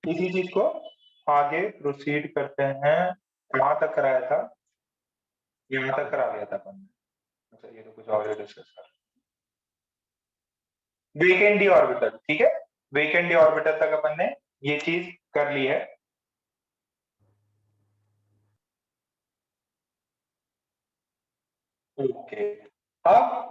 इसी चीज को आगे प्रोसीड करते हैं। कहाँ तक कराया था? यहाँ तक करा लिया था अपन ने। अच्छा, ये तो कुछ और डिस्कस कर, वीकेंड डी ऑर्बिटल, ठीक है। वीकेंड डी ऑर्बिटल तक अपन ने ये चीज कर ली है। ओके, अब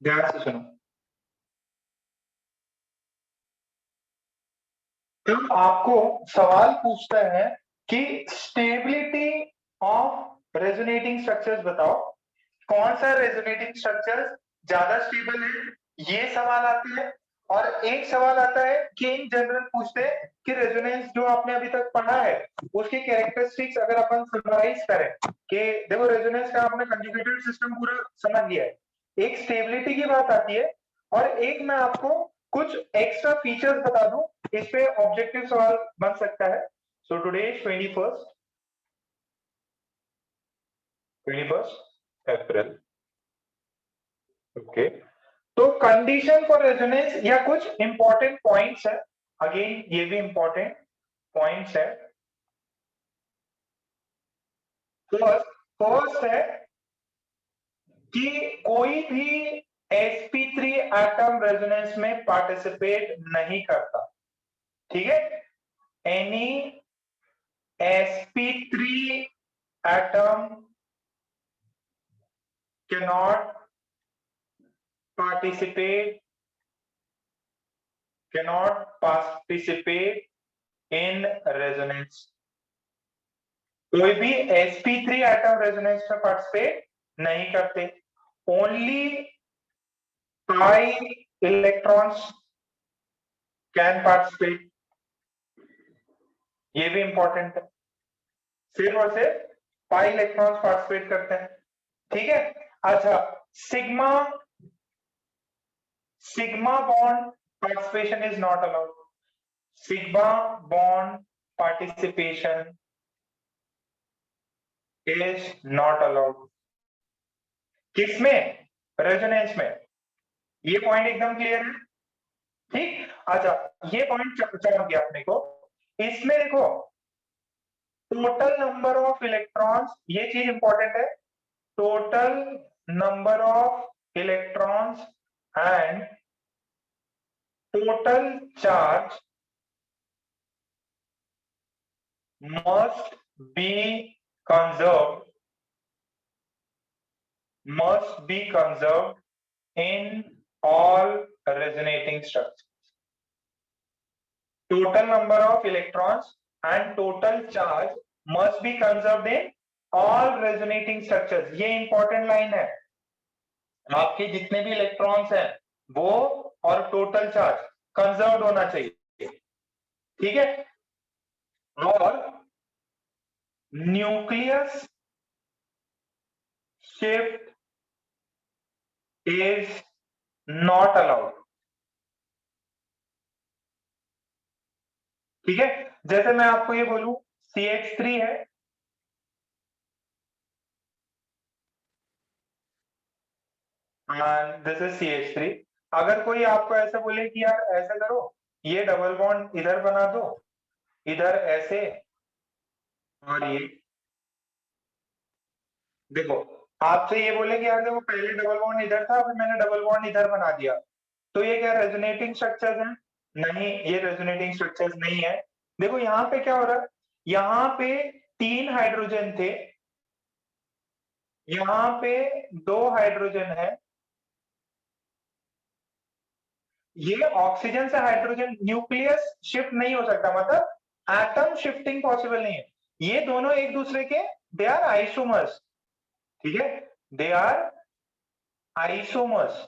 ध्यान से सुनो। तो आपको सवाल पूछता है कि स्टेबिलिटी ऑफ रेजोनेटिंग स्ट्रक्चर्स बताओ, कौन सा रेजोनेटिंग स्ट्रक्चर ज्यादा स्टेबल है, ये सवाल आते हैं। और एक सवाल आता है कि इन जनरल पूछते हैं कि रेजोनेंस जो आपने अभी तक पढ़ा है उसकी कैरेक्टरिस्टिक्स अगर अपन समराइज करें कि देखो रेजोनेंस का आपने कंजुगेटेड सिस्टम पूरा समझ लिया है, एक स्टेबिलिटी की बात आती है और एक मैं आपको कुछ एक्स्ट्रा फीचर्स बता दूं, इस पे ऑब्जेक्टिव सवाल बन सकता है। सो टुडे 21 अप्रैल। ओके, तो कंडीशन फॉर रेजोनेंस या कुछ इंपॉर्टेंट पॉइंट्स है, अगेन ये भी इंपॉर्टेंट पॉइंट्स है। फर्स्ट फर्स्ट है कि कोई भी sp3 एटम रेजोनेंस में पार्टिसिपेट नहीं करता, ठीक है। Any sp3 atom cannot participate in resonance। कोई भी sp3 एटम रेजोनेंस में पार्टिसिपेट नहीं करते। Only pi electrons can participate, ये भी इंपॉर्टेंट है। सिर्फ और सिर्फ पाई इलेक्ट्रॉन्स पार्टिसिपेट करते हैं, ठीक है। अच्छा, sigma sigma bond participation is not allowed. Sigma bond participation is not allowed. किसमें? रेजोनेंस में। ये पॉइंट एकदम क्लियर है, ठीक। अच्छा, ये पॉइंट चमक गया अपने को। इसमें देखो टोटल नंबर ऑफ इलेक्ट्रॉन्स, ये चीज इंपॉर्टेंट है। Total number of electrons and total charge must be conserved in all resonating structures। total number of electrons and total charge must be conserved in all resonating structures। ये important line है। आपके जितने भी electrons हैं वो और total charge conserve होना चाहिए, ठीक है। और nucleus shift is not allowed, ठीक है। जैसे मैं आपको ये बोलूं CH3 है, दिस इज CH3। अगर कोई आपको ऐसे बोले कि यार ऐसा करो, ये डबल बॉन्ड इधर बना दो, इधर ऐसे, और ये देखो, आपसे ये बोले कि यार देखो पहले डबल बॉन्ड इधर था, अभी मैंने डबल बॉन्ड इधर बना दिया, तो ये क्या रेजोनेटिंग स्ट्रक्चर्स हैं? नहीं, ये रेजोनेटिंग स्ट्रक्चर्स नहीं है। देखो यहाँ पे क्या हो रहा है, यहाँ पे 3 हाइड्रोजन थे, यहाँ पे 2 हाइड्रोजन है। ये ऑक्सीजन से हाइड्रोजन न्यूक्लियस शिफ्ट नहीं हो सकता, मतलब एटम शिफ्टिंग पॉसिबल नहीं है। ये दोनों एक दूसरे के दे आर आइसोमर्स, ठीक है। They are isomers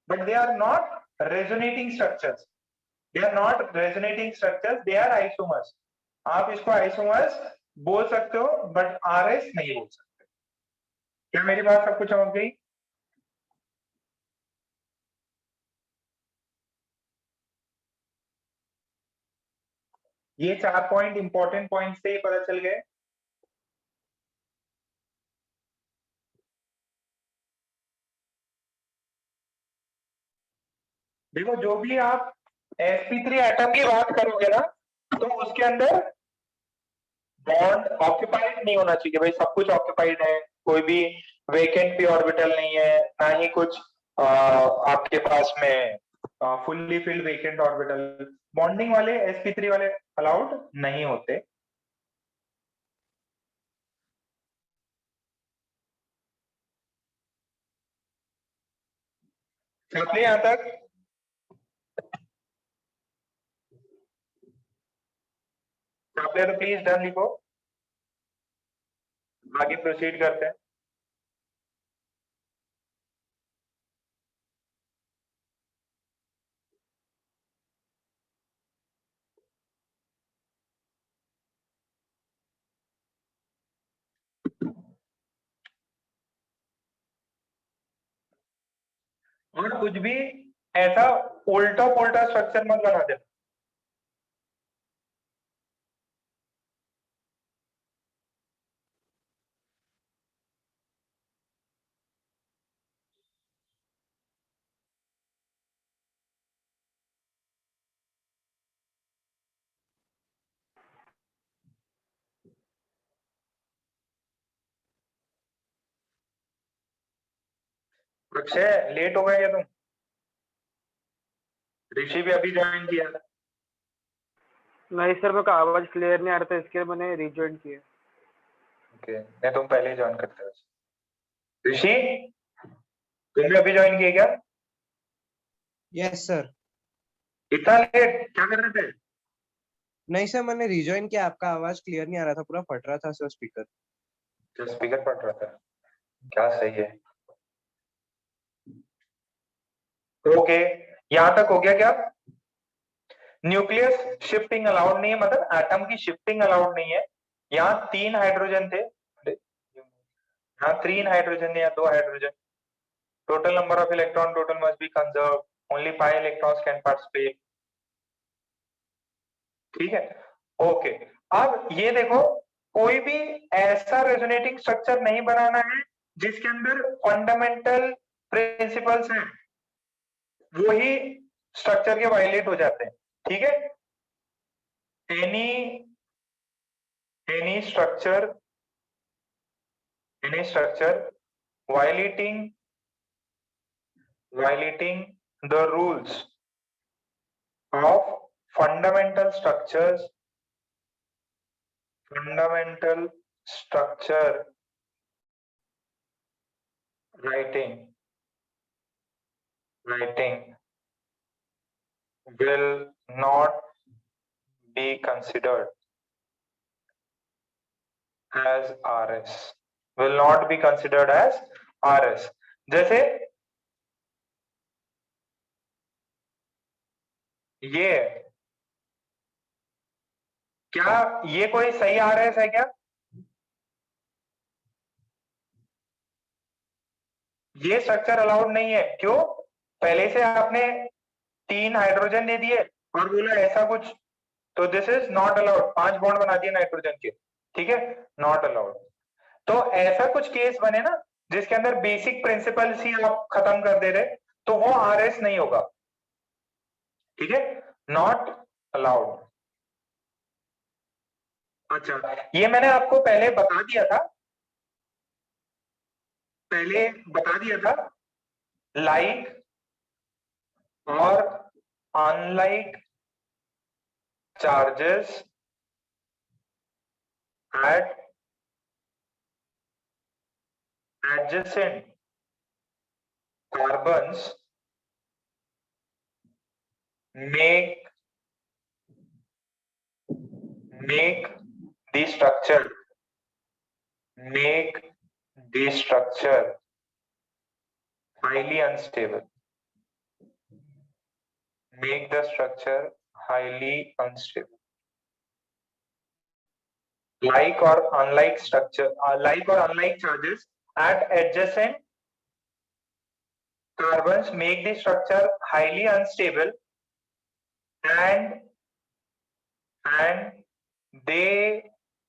but they are not resonating structures. They are not resonating structures, they are isomers. आप इसको आइसोमर्स बोल सकते हो बट RS नहीं बोल सकते। क्या मेरी बात सबको समझ गई? ये 4 पॉइंट इंपॉर्टेंट पॉइंट से ही पता चल गए। देखो जो भी आप sp3 एटम की बात करोगे ना, तो उसके अंदर बॉन्ड ऑक्यूपाइड नहीं होना चाहिए भाई, सब कुछ ऑक्यूपाइड है, कोई भी वेकेंट पी ऑर्बिटल नहीं है, ना ही कुछ आपके पास में fully filled vacant orbital. Bonding वाले sp3 वाले अलाउड नहीं होते। चलिए यहां तक चलिए, तो प्लीज डन लिखो, आगे प्रोसीड करते हैं। और कुछ भी ऐसा उल्टा पुल्टा स्ट्रक्चर मत बना देना। अक्षय लेट हो गए क्या तुम? ऋषि भी अभी ज्वाइन किया था। नहीं सर, मेरे को आवाज क्लियर नहीं आ रहा था, इसके लिए मैंने रिज्वाइन किया। ओके, नहीं तुम पहले ही ज्वाइन करते हो। ऋषि तुमने अभी ज्वाइन किया क्या? Yes sir. इतना लेट क्या कर रहे थे? नहीं सर, मैंने रिजॉइन किया, आपका आवाज क्लियर नहीं आ रहा था, पूरा फट रहा था सर स्पीकर। जो स्पीकर फट रहा था, क्या सही है। ओके, यहां तक हो गया क्या? न्यूक्लियस शिफ्टिंग अलाउड नहीं है, मतलब एटम की शिफ्टिंग अलाउड नहीं है। यहाँ 3 हाइड्रोजन थे, यहाँ 3 हाइड्रोजन या 2 hydrogen. Total number of electron total must be conserve, only 5 electrons can participate. ठीक है, ओके। अब ये देखो, कोई भी ऐसा रेजोनेटिंग स्ट्रक्चर नहीं बनाना है जिसके अंदर फंडामेंटल प्रिंसिपल्स हैं, वही स्ट्रक्चर के वायलेट हो जाते हैं। ठीक है, any structure violating the rules of fundamental structure writing will not be considered as RS, will not be considered as RS। जैसे ये क्या, ये कोई सही RS है क्या? ये स्ट्रक्चर अलाउड नहीं है, क्यों? पहले से आपने 3 हाइड्रोजन दे दिए और बोला ऐसा कुछ, तो this is not allowed. 5 bond बना दिए नाइट्रोजन के, ठीक है, नॉट अलाउड। तो ऐसा कुछ केस बने ना जिसके अंदर बेसिक प्रिंसिपल्स ही आप खत्म कर दे रहे, तो वो आरएस नहीं होगा। ठीक है, नॉट अलाउड। अच्छा, ये मैंने आपको पहले बता दिया था, लाइक और unlike charges at adjacent carbons make the structure highly unstable, make the structure highly unstable। like or unlike structure, like or unlike charges at adjacent carbons make the structure highly unstable and and they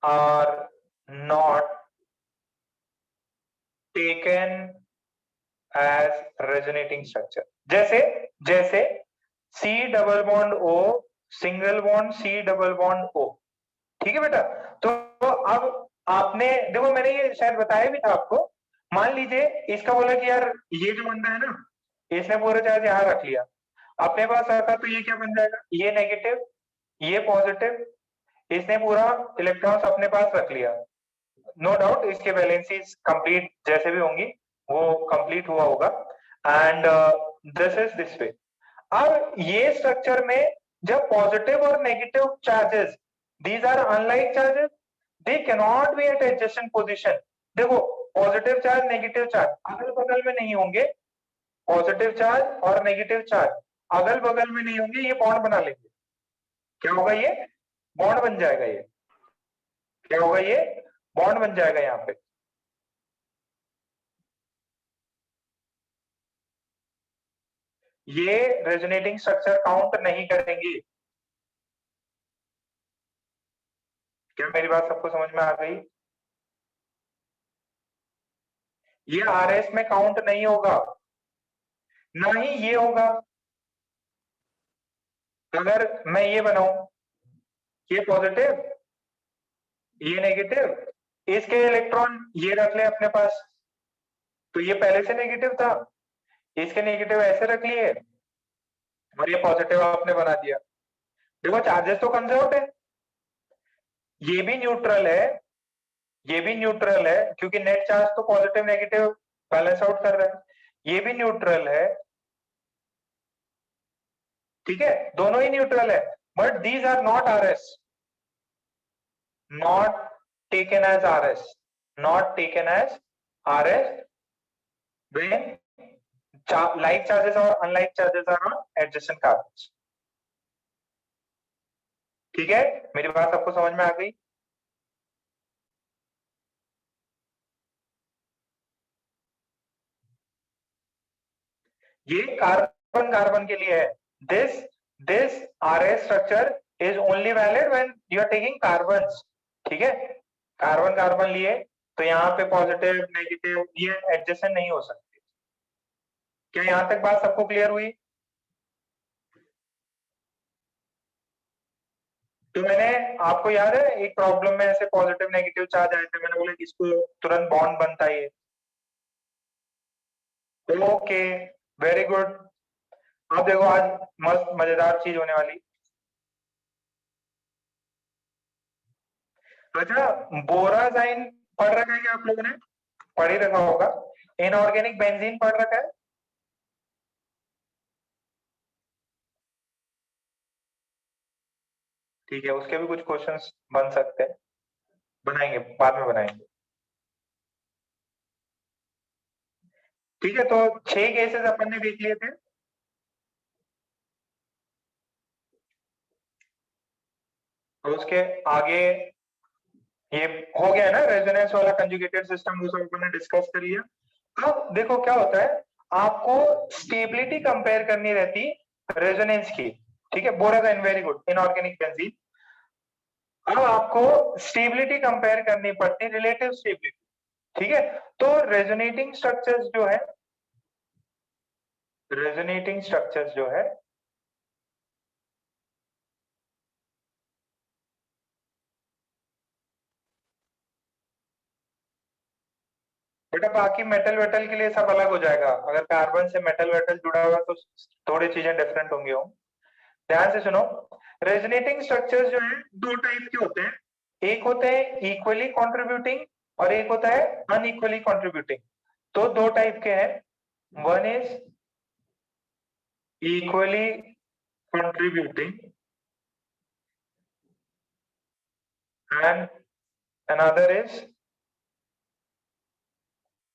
are not taken as resonating structure. जैसे C double bond O single bond C double bond O, ठीक है बेटा। तो अब आपने देखो, मैंने ये शायद बताया भी था आपको। मान लीजिए इसका बोला कि यार ये जो बंदा है ना, इसने पूरा चार्ज यहाँ रख लिया, अपने पास रखा, तो ये क्या बन जाएगा, ये नेगेटिव, ये पॉजिटिव, इसने पूरा इलेक्ट्रॉन्स अपने पास रख लिया। नो डाउट इसके वैलेंसीज कंप्लीट जैसे भी होंगी वो कंप्लीट हुआ होगा, and this is this way. अब ये स्ट्रक्चर में जब पॉजिटिव और negative charges, these are unlike charges, they cannot be at adjacent position। देखो पॉजिटिव चार्ज नेगेटिव चार्ज अगल बगल में नहीं होंगे, पॉजिटिव चार्ज और नेगेटिव चार्ज अगल बगल में नहीं होंगे, ये बॉन्ड बना लेंगे। क्या होगा, ये बॉन्ड बन जाएगा, ये क्या होगा, ये बॉन्ड बन जाएगा यहाँ पे। ये रेजोनेटिंग स्ट्रक्चर काउंट नहीं करेंगे। क्या मेरी बात सबको समझ में आ गई? ये आरएस में काउंट नहीं होगा, ना ही ये होगा। अगर मैं ये बनाऊं, ये पॉजिटिव ये नेगेटिव, इसके इलेक्ट्रॉन ये रख ले अपने पास, तो ये पहले से नेगेटिव था, इसके नेगेटिव ऐसे रख लिए और ये पॉजिटिव आपने बना दिया। देखो चार्जेस तो कंजर्व्ड है, ये भी न्यूट्रल है, ये भी न्यूट्रल है, क्योंकि नेट चार्ज तो पॉजिटिव नेगेटिव बैलेंस आउट कर रहा है, ये भी न्यूट्रल है, ठीक है, दोनों ही न्यूट्रल है, but these are not RS, not taken as RS, not taken as RS when like charges or unlike charges are on adjacent carbons। ठीक है, मेरी बात आपको समझ में आ गई? ये कार्बन कार्बन के लिए है। this RS structure is only valid when you are taking carbons। ठीक है, कार्बन कार्बन लिए तो यहाँ पे पॉजिटिव नेगेटिव ये एडजेसेंट नहीं हो सकते। क्या यहां तक बात सबको क्लियर हुई? तो मैंने आपको याद है एक प्रॉब्लम में ऐसे पॉजिटिव नेगेटिव चार्ज आए थे, मैंने बोला कि इसको तुरंत बॉन्ड बनता है। Okay, very good. अब देखो आज मस्त मजेदार चीज होने वाली। अच्छा, बोराजाइन पढ़ रखा है क्या आप लोगों ने? पढ़ ही रखा होगा। इनऑर्गेनिक बेंजीन पढ़ रखा है? ठीक है, उसके भी कुछ क्वेश्चंस बन सकते हैं, बनाएंगे बाद में बनाएंगे। ठीक है, तो 6 केसेस अपन ने देख लिए थे। और उसके आगे ये हो गया ना रेजोनेंस वाला कंजुगेटेड सिस्टम, वो सब अपन ने डिस्कस कर लिया। अब देखो क्या होता है, आपको स्टेबिलिटी कंपेयर करनी रहती रेजोनेंस की। ठीक है, बोराजाइन वेरी गुड, इनऑर्गेनिक बेंजीन। अब आपको स्टेबिलिटी कंपेयर करनी पड़ती रिलेटिव स्टेबिलिटी। ठीक है, तो रेजोनेटिंग स्ट्रक्चर्स जो है, रेजोनेटिंग स्ट्रक्चर्स जो है बेटा, बाकी मेटल वेटल के लिए सब अलग हो जाएगा। अगर कार्बन से मेटल वेटल जुड़ा हुआ तो थोड़ी चीजें डिफरेंट होंगी। ध्यान से सुनो, रेजोनेटिंग स्ट्रक्चर्स जो है दो टाइप के होते हैं, एक होते हैं इक्वली कंट्रीब्यूटिंग और एक होता है अनइक्वली कंट्रीब्यूटिंग। तो दो टाइप के हैं, one is equally contributing and another is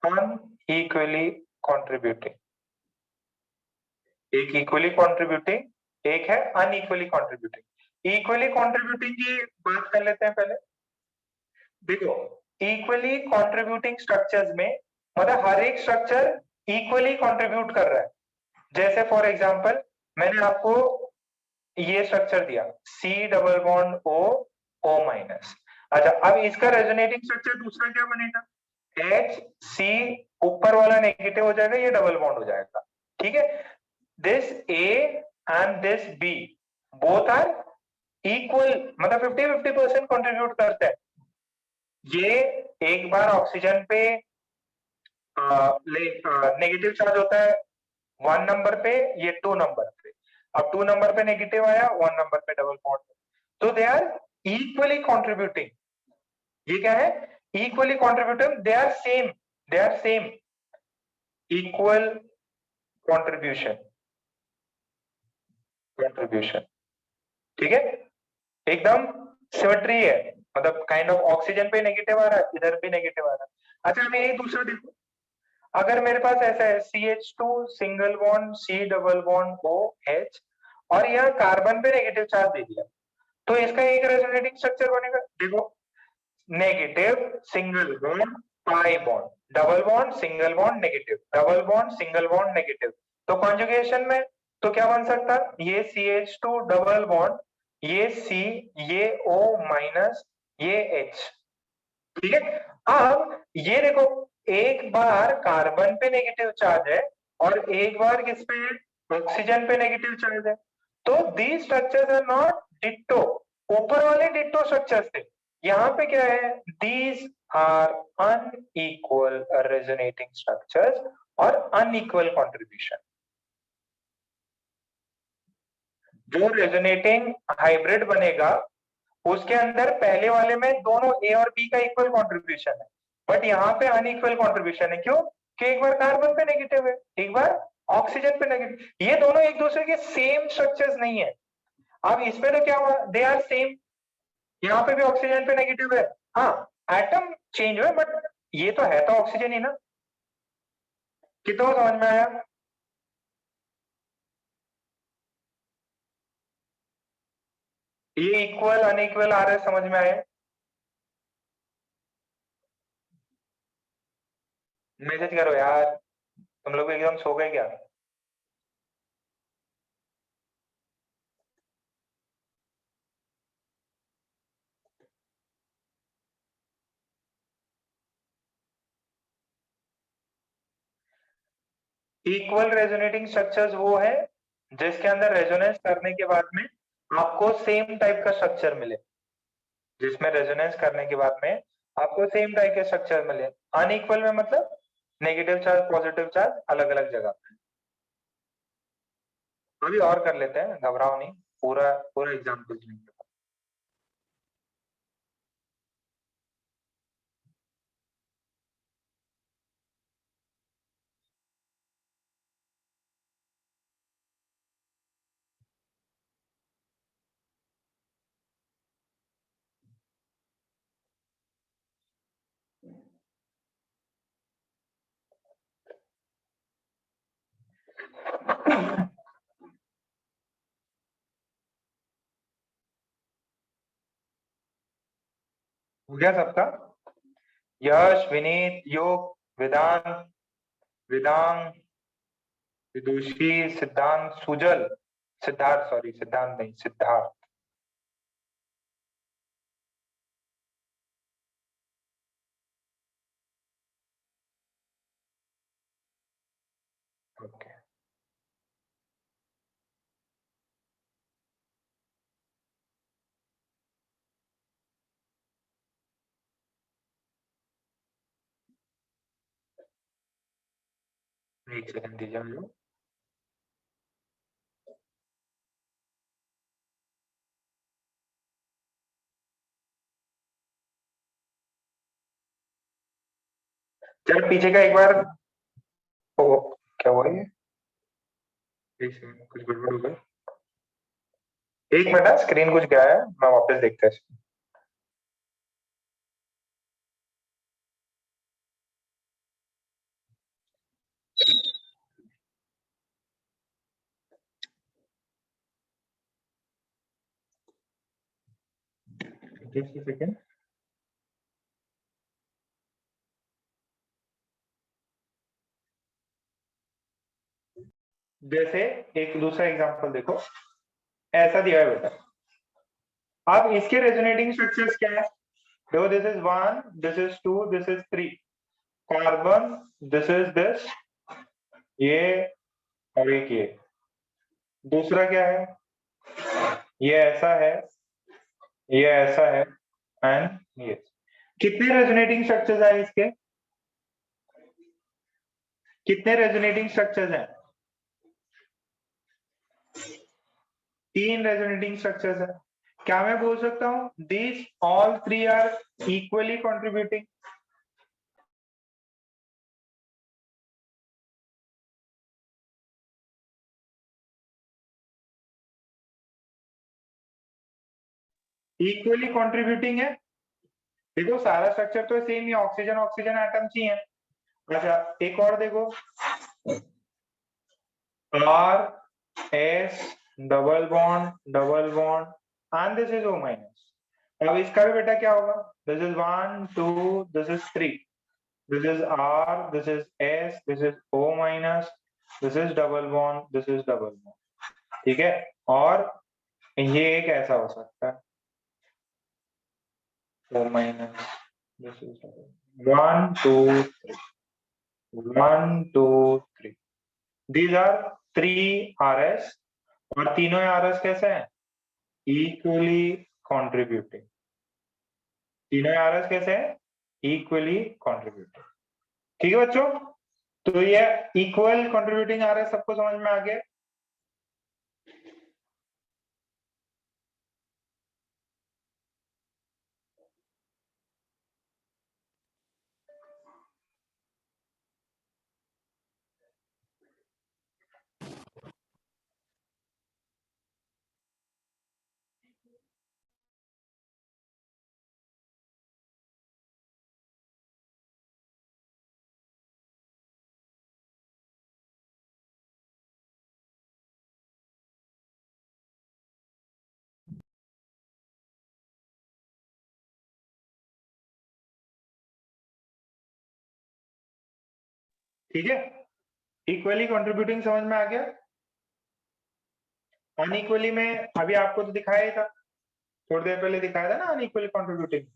unequally contributing. एक इक्वली कंट्रीब्यूटिंग, एक है अनइक्वली कंट्रीब्यूटिंग। इक्वली कंट्रीब्यूटिंग की बात कर लेते हैं पहले। देखो, इक्वली कंट्रीब्यूटिंग स्ट्रक्चर्स में मतलब हर एक स्ट्रक्चर इक्वली कंट्रीब्यूट कर रहा है। जैसे फॉर एग्जांपल मैंने आपको ये स्ट्रक्चर दिया C double bond O minus. अच्छा, अब इसका रेजोनेटिंग स्ट्रक्चर दूसरा क्या बनेगा, HC ऊपर वाला नेगेटिव हो जाएगा, ये डबल बॉन्ड हो जाएगा, ठीक है। This A and this B both are equal, मतलब 50-50% कंट्रीब्यूट करते हैं। ये एक बार ऑक्सीजन पे नेगेटिव चार्ज होता है 1 नंबर पे, ये 2 नंबर पे, अब 2 नंबर पे नेगेटिव आया, 1 नंबर पे डबल बॉन्ड, तो दे आर इक्वली कॉन्ट्रीब्यूटिंग। ये क्या है, equally contributing, they are same equal contribution, ठीक है, एकदम सिमेट्री है, मतलब काइंड ऑफ ऑक्सीजन पे नेगेटिव आ रहा है, इधर भी नेगेटिव आ रहा है। अच्छा, मैं ये दूसरा देखो, अगर मेरे पास ऐसा है CH2 single bond C double bond OH और यहाँ कार्बन पे नेगेटिव चार्ज दे दिया, तो इसका एक रेजोनेटिंग स्ट्रक्चर बनेगा, देखो, negative single bond pi bond, double bond single bond negative, double bond single bond negative, तो कॉन्जुगेशन में तो क्या बन सकता है, ये CH2 डबल बॉन्ड, ये C, ये O माइनस, ये H, ठीक है। अब ये देखो, एक बार कार्बन पे नेगेटिव चार्ज है और एक बार किस पे, ऑक्सीजन पे नेगेटिव चार्ज है, तो these structures are not ditto, ऊपर वाले डिट्टो स्ट्रक्चर्स थे, यहाँ पे क्या है, these are unequal resonating structures और अनइक्वल कंट्रीब्यूशन। जो रेजोनेटिंग हाइब्रिड बनेगा उसके अंदर पहले वाले में दोनों ए और बी का इक्वल कंट्रीब्यूशन है, बट यहाँ पे अनइक्वल कंट्रीब्यूशन है, क्यों, कि एक बार कार्बन पे नेगेटिव है, एक बार ऑक्सीजन पे नेगेटिव, ये दोनों एक दूसरे के सेम स्ट्रक्चर्स नहीं है। अब इसमें तो क्या हुआ, दे आर सेम, यहाँ पे भी ऑक्सीजन पे नेगेटिव है, हाँ एटम चेंज हुआ, बट ये तो है तो ऑक्सीजन ही ना। कितना समझ में आया, ये इक्वल अनइक्वल आ रहा है, समझ में आया, मैसेज करो यार, तुम लोग एकदम सो गए क्या। इक्वल रेजोनेटिंग स्ट्रक्चर्स वो है जिसके अंदर रेजोनेंस करने के बाद में आपको सेम टाइप का स्ट्रक्चर मिले, जिसमें रेजोनेंस करने के बाद में आपको सेम टाइप के स्ट्रक्चर मिले। अनइक्वल में मतलब नेगेटिव चार्ज पॉजिटिव चार्ज अलग अलग जगह पे। अभी और कर लेते हैं, घबराओ नहीं, पूरा पूरा एग्जाम्पल लेंगे। हो गया सबका, यश, विनीत, योग, वेदांत, वेदांग, विदुषी, सिद्धांत, सुजल, सिद्धार्थ, सॉरी सिद्धांत नहीं, सिद्धार्थ। ओके, एक सेकंड दीजिए हम लोग। चल पीछे का एक बार, ओ क्या हुआ ये, एक सेकंड, कुछ गड़बड़ हो गई, एक मिनट, स्क्रीन कुछ गया है, मैं वापस देखते हैं। Just a second. जैसे एक दूसरा एग्जांपल देखो, ऐसा दिया है बेटा। अब इसके रेजोनेटिंग स्ट्रक्चर्स क्या है? देखो, this is 1, this is 2, this is 3 carbon, this is this, ये और एक ये। दूसरा क्या है? ये ऐसा है, ये ऐसा है एंड ये। कितने रेजोनेटिंग स्ट्रक्चर्स हैं इसके? कितने रेजोनेटिंग स्ट्रक्चर्स हैं? 3 रेजोनेटिंग स्ट्रक्चर्स हैं। क्या मैं बोल सकता हूं this all 3 are equally contributing? Equally contributing है। देखो सारा स्ट्रक्चर तो सेम ही, ऑक्सीजन ऑक्सीजन एटम्स ही है। अच्छा, एक और देखो, R S double bond and this is O minus. अब इसका भी बेटा क्या होगा? This is 1 2, this is 3, this is R, this is S, this is O minus, this is double bond, this is double bond. ठीक है, और ये एक ऐसा हो सकता है O minus, this is 1 2 3, 1 2 3। These are 3 RS और तीनों RS कैसे हैं? Equally contributing. तीनों RS कैसे हैं? Equally contributing. ठीक है बच्चों, तो ये इक्वल कॉन्ट्रीब्यूटिंग RS सबको समझ में आ गया? ठीक है, इक्वली कॉन्ट्रीब्यूटिंग समझ में आ गया। अनइक्वली में अभी आपको तो दिखाया ही था, थोड़ी देर पहले दिखाया था ना, unequally contributing.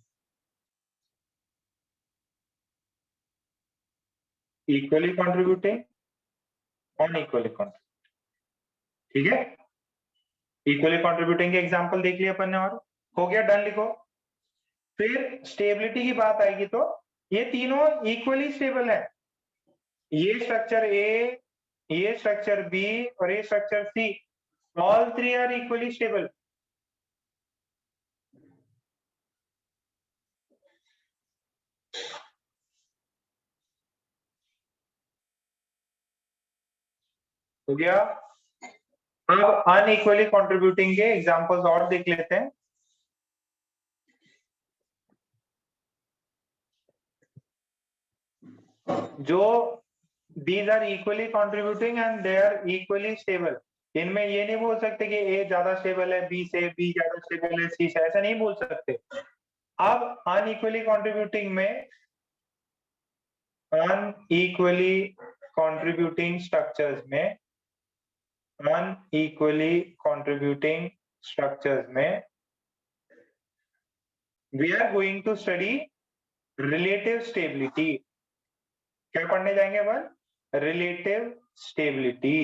Equally contributing, unequally contributing. ठीक है, इक्वली कॉन्ट्रीब्यूटिंग के एग्जांपल देख लिया अपन ने, और हो गया, डन लिखो। फिर स्टेबिलिटी की बात आएगी तो ये तीनों इक्वली स्टेबल है। ये स्ट्रक्चर ए, ये स्ट्रक्चर बी और ये structure C, all 3 are equally stable. हो गया। अब अनइक्वली कंट्रीब्यूटिंग के एग्जांपल्स और देख लेते हैं। जो these are equally contributing and they are equally stable, इनमें ये नहीं बोल सकते कि ए ज्यादा स्टेबल है बी से, बी ज्यादा स्टेबल है सी से, ऐसा नहीं बोल सकते। अब अनइक्वली कंट्रीब्यूटिंग में, अनइक्वली कंट्रीब्यूटिंग स्ट्रक्चर्स में, अनइक्वली कंट्रीब्यूटिंग स्ट्रक्चर्स में we are going to study relative stability. क्या पढ़ने जाएंगे अपन? Relative stability.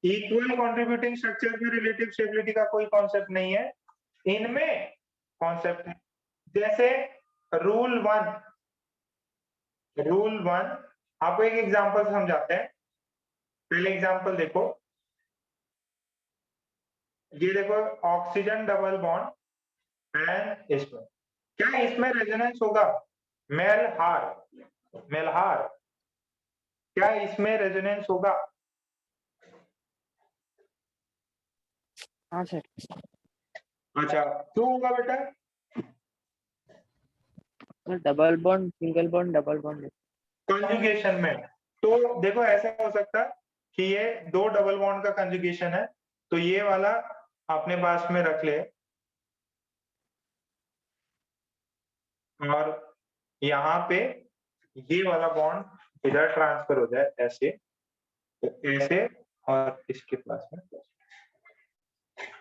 Equal contributing structure में रिलेटिव स्टेबिलिटी का कोई कॉन्सेप्ट नहीं है, इनमें कॉन्सेप्ट है। जैसे रूल 1, आपको एक एग्जांपल समझाते हैं। पहले एग्जांपल देखो, ये देखो ऑक्सीजन डबल बॉन्ड एंड इसमें, क्या इसमें रेजोनेंस होगा? मेलहार, क्या इसमें रेजोनेंस होगा? हाँ सर। अच्छा, क्यों होगा बेटा? Double bond, single bond, double bond. Conjugation में तो देखो ऐसा हो सकता है कि ये 2 डबल बॉन्ड का कंजुगेशन है, तो ये वाला अपने पास में रख ले और यहाँ पे ये वाला बॉन्ड इधर ट्रांसफर हो जाए ऐसे, तो ऐसे और इसके पास में।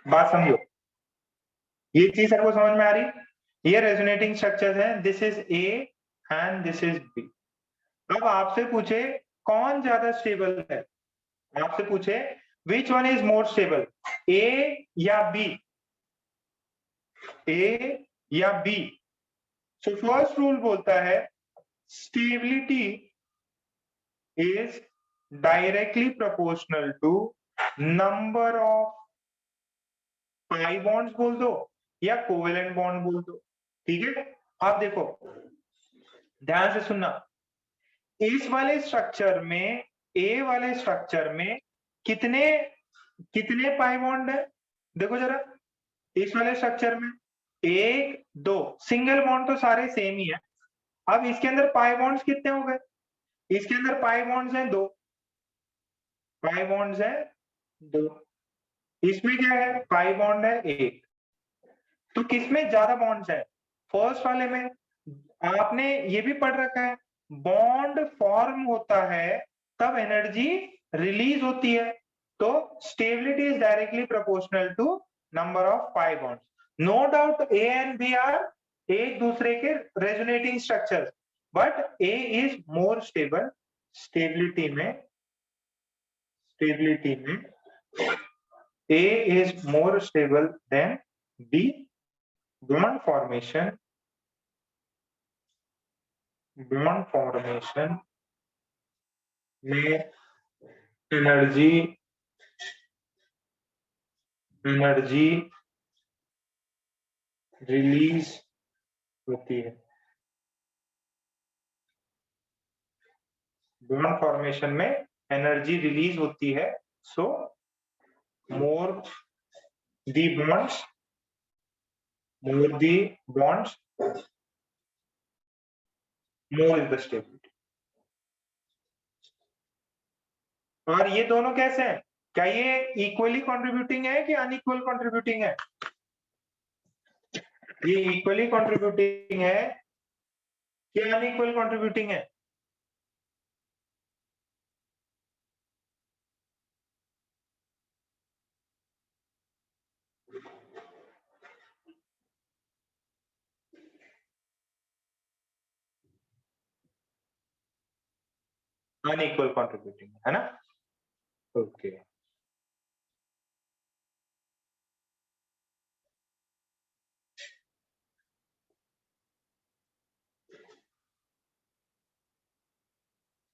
बात समझो, ये चीज सबको समझ में आ रही? ये रेजोनेटिंग स्ट्रक्चर्स हैं, this is A and this is B. अब आपसे पूछे कौन ज्यादा स्टेबल है, आपसे पूछे which one is more stable, A या बी, ए या बी। सो फर्स्ट रूल बोलता है stability is directly proportional to number of pi bonds बोल दो या कोवेलेंट बॉन्ड बोल दो, ठीक है। अब देखो ध्यान से सुनना, इस वाले स्ट्रक्चर में, ए वाले स्ट्रक्चर में कितने कितने पाई बॉन्ड है, देखो जरा, इस वाले स्ट्रक्चर में 1 2 सिंगल बॉन्ड तो सारे सेम ही है। अब इसके अंदर पाई बॉन्ड्स कितने हो गए, इसके अंदर पाई बॉन्ड्स हैं 2, पाई बॉन्ड्स हैं 2, इसमें क्या है, पाई बॉन्ड है 1। तो किसमें ज्यादा बॉन्ड्स है, फर्स्ट वाले में। आपने ये भी पढ़ रखा है, बॉन्ड फॉर्म होता है तब एनर्जी रिलीज होती है, तो stability is directly proportional to number of pi bonds. No doubt A and B are एक दूसरे के resonating structures, but A is more stable, stability में A is more stable than B. Bond formation में energy release होती है, bond formation में energy release होती है। सो more the bonds, more is the stability। और ये दोनों कैसे हैं, क्या ये इक्वली कंट्रीब्यूटिंग है कि अनइक्वल कंट्रीब्यूटिंग है, ये इक्वली कंट्रीब्यूटिंग है कि अनइक्वल कंट्रीब्यूटिंग है? अनइक्वल कंट्रीब्यूटिंग है ना, ओके।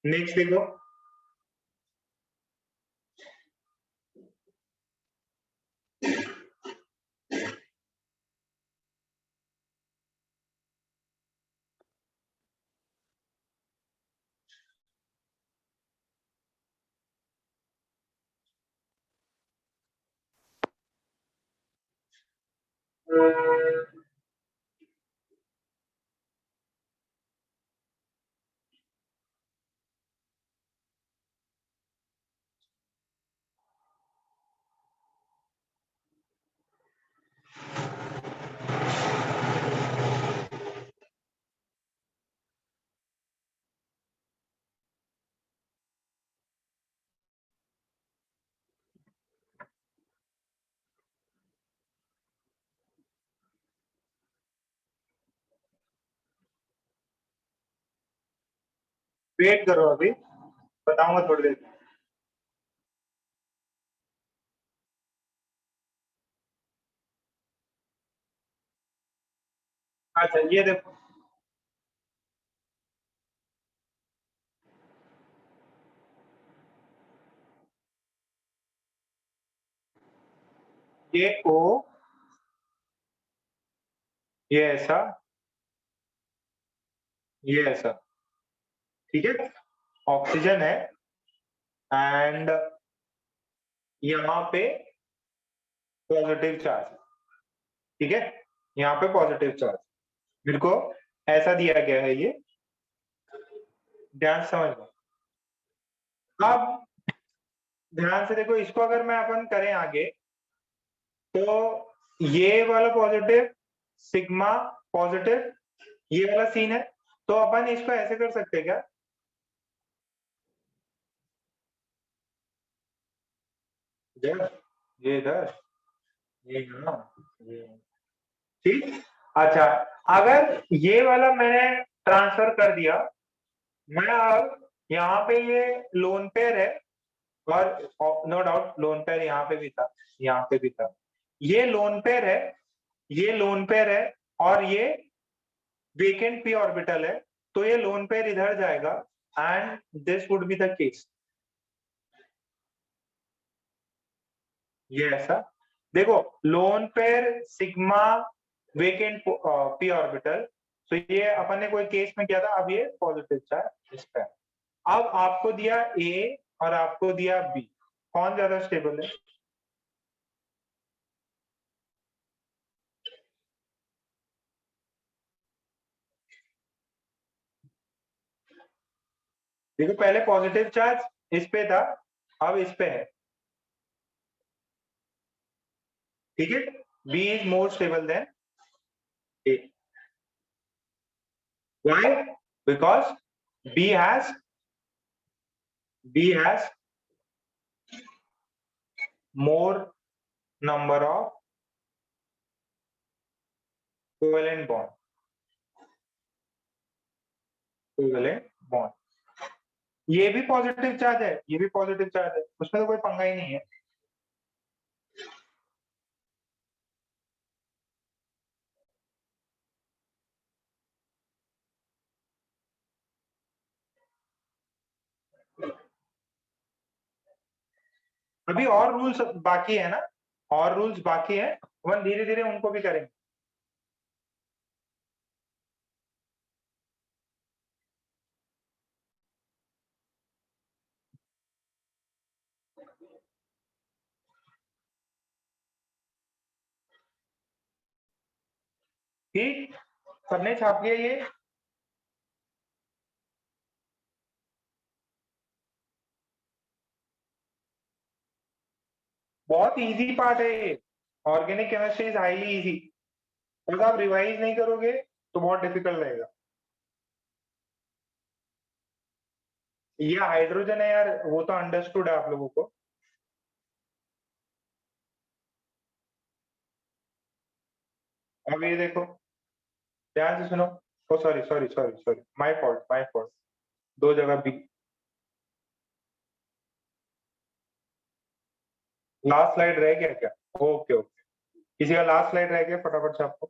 नेक्स्ट देखो, वेट करो, अभी बताऊंगा थोड़ी देर। अच्छा ये देखो, ये O, ये ऐसा, ये ऐसा, ठीक है, ऑक्सीजन है एंड यहाँ पे पॉजिटिव चार्ज, ठीक है, यहाँ पे पॉजिटिव चार्ज, मेरे को ऐसा दिया गया है ये, ध्यान से समझ लो। अब ध्यान से देखो, इसको अगर मैं अपन करें आगे, तो ये वाला पॉजिटिव, सिग्मा पॉजिटिव, ये वाला सीन है, तो अपन इसको ऐसे कर सकते हैं क्या, ये इधर, ये ना, ये ठीक। अच्छा, अगर ये वाला मैंने ट्रांसफर कर दिया, मैं अब यहाँ पे ये लोन पेयर है, और नो डाउट लोन पेयर यहाँ पे भी था, यहाँ पे भी था। ये लोन पेयर है, ये लोन पेयर है, और ये वेकेंट पी ऑर्बिटल है, तो ये लोन पेयर इधर जाएगा, and this would be the case. ये ऐसा देखो, lone pair sigma vacant P orbital, तो ये अपन ने कोई केस में किया था, अब ये पॉजिटिव चार्ज इस पे। अब आपको दिया ए और आपको दिया बी, कौन ज्यादा स्टेबल है? देखो पहले पॉजिटिव चार्ज इस पे था, अब इस पे है, ठीक है। B is more stable than A. Why? Because B has more number of covalent bond। ये भी पॉजिटिव चार्ज है, ये भी पॉजिटिव चार्ज है, उसमें तो कोई पंगा ही नहीं है। अभी और रूल्स बाकी है ना, और रूल्स बाकी है, अपन धीरे धीरे उनको भी करेंगे। ठीक, सबने छाप लिया ये? बहुत इजी पार्ट है ये, organic chemistry is highly easy. अगर आप रिवाइज नहीं करोगे तो बहुत डिफिकल्ट रहेगा। ये हाइड्रोजन है यार, वो तो अंडरस्टूड है आप लोगों को। अब ये देखो, ध्यान से सुनो। Oh sorry sorry sorry sorry, my fault my fault, दो जगह बी। लास्ट स्लाइड रह गया क्या? ओके ओके, किसी का लास्ट स्लाइड रह गया, फटाफट से आपको।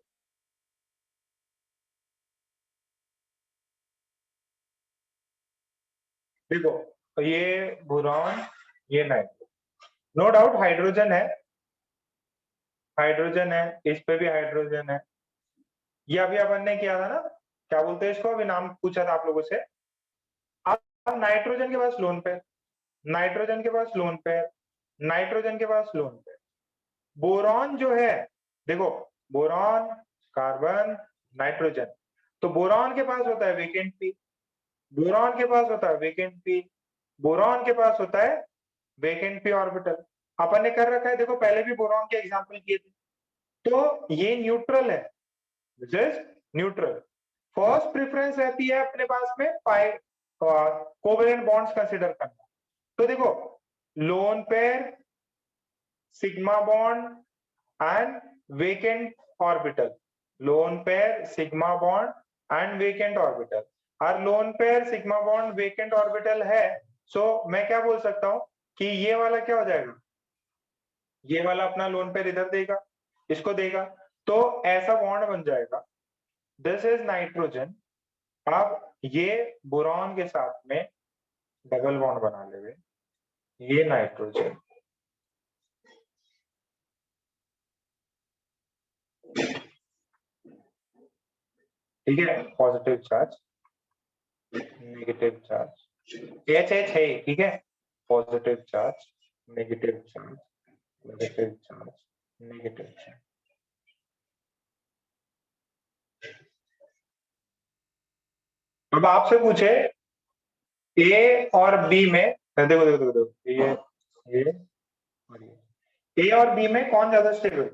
देखो, तो ये बोरॉन, ये नाइट्रो, नो डाउट हाइड्रोजन है, हाइड्रोजन है, इस पे भी हाइड्रोजन है। ये अभी अपन ने किया था ना, क्या बोलते हैं इसको, अभी नाम पूछा था आप लोगों से। अब नाइट्रोजन के पास लोन पेयर, नाइट्रोजन के पास लोन पेयर, नाइट्रोजन के पास लोन पेयर। बोरॉन जो है, देखो, बोरॉन, कार्बन, नाइट्रोजन, तो बोरॉन के पास होता है वेकेंट पी, बोरॉन के पास होता है वेकेंट पी, बोरॉन के पास होता है वेकेंट पी ऑर्बिटल। अपन ने कर रखा है, देखो पहले भी बोरॉन के एग्जांपल किए थे। तो ये न्यूट्रल है, this is neutral. First preference रहती है अपने पास में पाई कोवेलेंट बॉन्ड्स कंसीडर करना। तो देखो, lone pair, sigma bond and vacant orbital, lone pair, sigma bond and vacant orbital. और lone pair, sigma bond, vacant orbital है, सो मैं क्या बोल सकता हूं कि ये वाला क्या हो जाएगा, ये वाला अपना लोन पेयर इधर देगा, इसको देगा, तो ऐसा बॉन्ड बन जाएगा, दिस इज नाइट्रोजन। अब ये बोरॉन के साथ में डबल बॉन्ड बना लेंगे, ये नाइट्रोजन, ठीक है, positive charge, negative charge, H H है, ठीक है, positive charge, negative charge, negative charge, negative charge. अब आपसे पूछे ए और बी में, देखो देखो देखो देखो, ये और ये, ए और बी में कौन ज्यादा स्टेबल,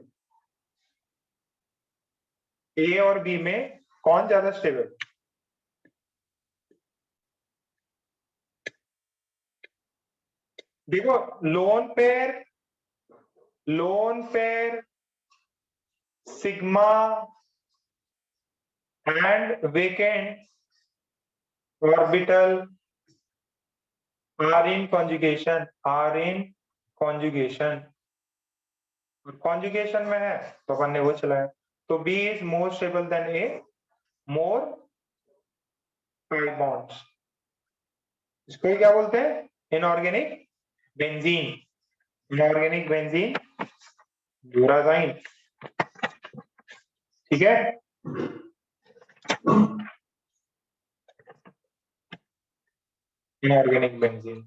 ए और बी में कौन ज्यादा स्टेबल? देखो, lone pair, lone pair sigma and vacant orbital are in conjugation, are in conjugation, और कॉन्जुगेशन में है तो अपन ने वो चलाया, तो B is more stable than A, more pi bonds. इसको क्या बोलते हैं? इनऑर्गेनिक बेंजीन, इनऑर्गेनिक बेंजीन यूराजाइन, ठीक है। इनऑर्गेनिक बेंजीन,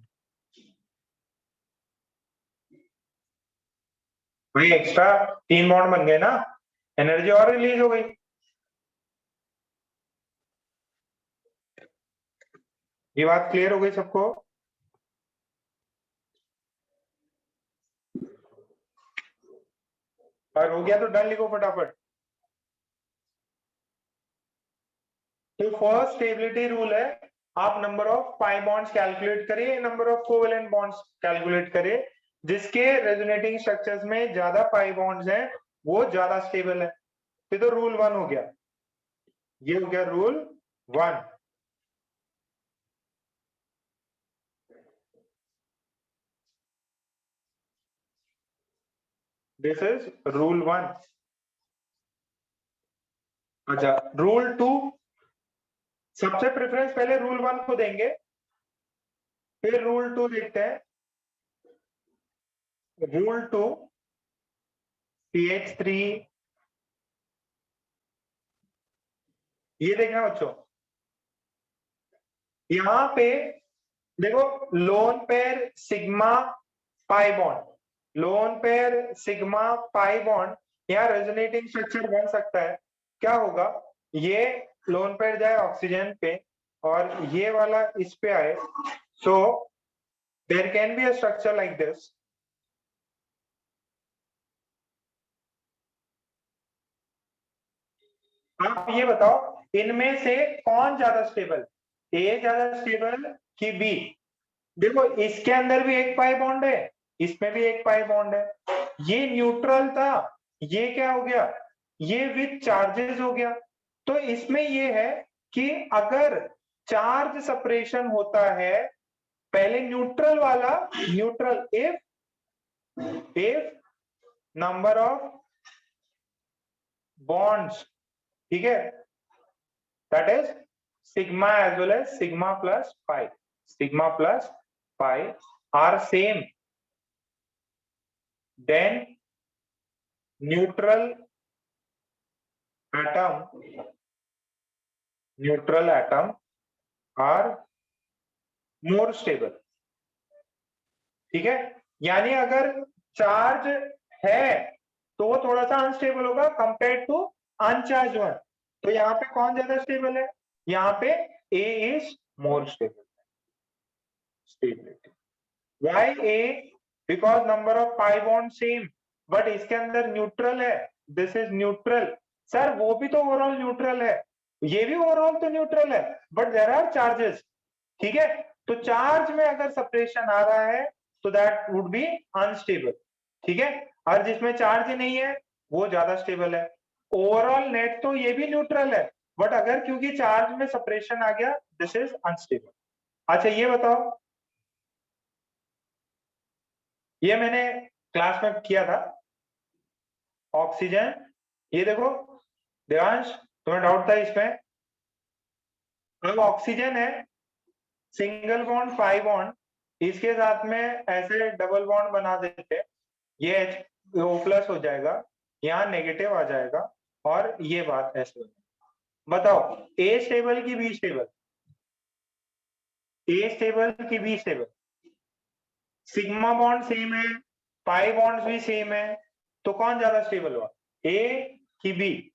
भाई एक्स्ट्रा 3 बॉन्ड बन गए ना, एनर्जी और रिलीज हो गई। ये बात क्लियर हो गई सबको? और हो गया तो डन लिखो फटाफट। तो फर्स्ट स्टेबिलिटी रूल है, आप number of pi bonds calculate करिए, number of covalent bonds calculate करिए, जिसके रेजोनेटिंग स्ट्रक्चर्स में ज्यादा पाई बॉन्ड्स हैं वो ज्यादा स्टेबल है। तो रूल 1 हो गया, ये हो गया रूल 1। This is rule 1। अच्छा, रूल 2, सबसे प्रेफरेंस पहले रूल 1 को देंगे, फिर रूल 2 देखते हैं। रूल 2 pH3, ये देखना बच्चों, यहां पे देखो lone pair sigma pi bond, loan pair sigma pi bond, यहाँ रेजोनेटिंग स्ट्रक्चर बन सकता है। क्या होगा, ये लोन पेयर जाए ऑक्सीजन पे और ये वाला इस पे आए, so there can be a structure like this. आप ये बताओ इनमें से कौन ज्यादा स्टेबल, ए ज्यादा स्टेबल कि बी? देखो इसके अंदर भी एक पाई बॉन्ड है, इसमें भी एक पाई बॉन्ड है, ये न्यूट्रल था, ये क्या हो गया, ये विथ चार्जेस हो गया। तो इसमें ये है कि अगर चार्ज सेपरेशन होता है, पहले न्यूट्रल वाला, neutral if number of bonds, ठीक है, that is sigma as well as sigma plus pi, sigma plus pi are same, then neutral atom are more stable, ठीक है। यानी अगर चार्ज है तो वो थोड़ा सा अनस्टेबल होगा कंपेयर टू अनचार्ज वन। तो यहाँ पे कौन ज्यादा स्टेबल है? यहाँ पे A is more stable, stability. Why A? Because number of pi bond same, but इसके अंदर न्यूट्रल है, दिस इज न्यूट्रल। सर वो भी तो ओवरऑल न्यूट्रल है, ये भी ओवरऑल तो न्यूट्रल है, बट देयर आर चार्जेस, ठीक है। तो चार्ज में अगर सेपरेशन आ रहा है तो दैट वुड बी अनस्टेबल, ठीक है। और जिसमें चार्ज ही नहीं है वो ज्यादा स्टेबल है। ओवरऑल नेट तो ये भी न्यूट्रल है, बट अगर क्योंकि चार्ज में सेपरेशन आ गया, दिस इज अनस्टेबल। अच्छा ये बताओ, ये मैंने क्लास में किया था, ऑक्सीजन, ये देखो देवांश तुम्हें डाउट था इसमें, अब ऑक्सीजन है, सिंगल बॉन्ड पाई बॉन्ड, इसके साथ में ऐसे डबल बॉन्ड बना देते, ये O प्लस हो जाएगा, यहाँ नेगेटिव आ जाएगा, और ये बात ऐसे हो जाएगी। बताओ ए स्टेबल की बी स्टेबल? ए स्टेबल की B stable? Sigma bond same है, पाई बॉन्ड भी सेम है, तो कौन ज्यादा स्टेबल हुआ, ए कि बी?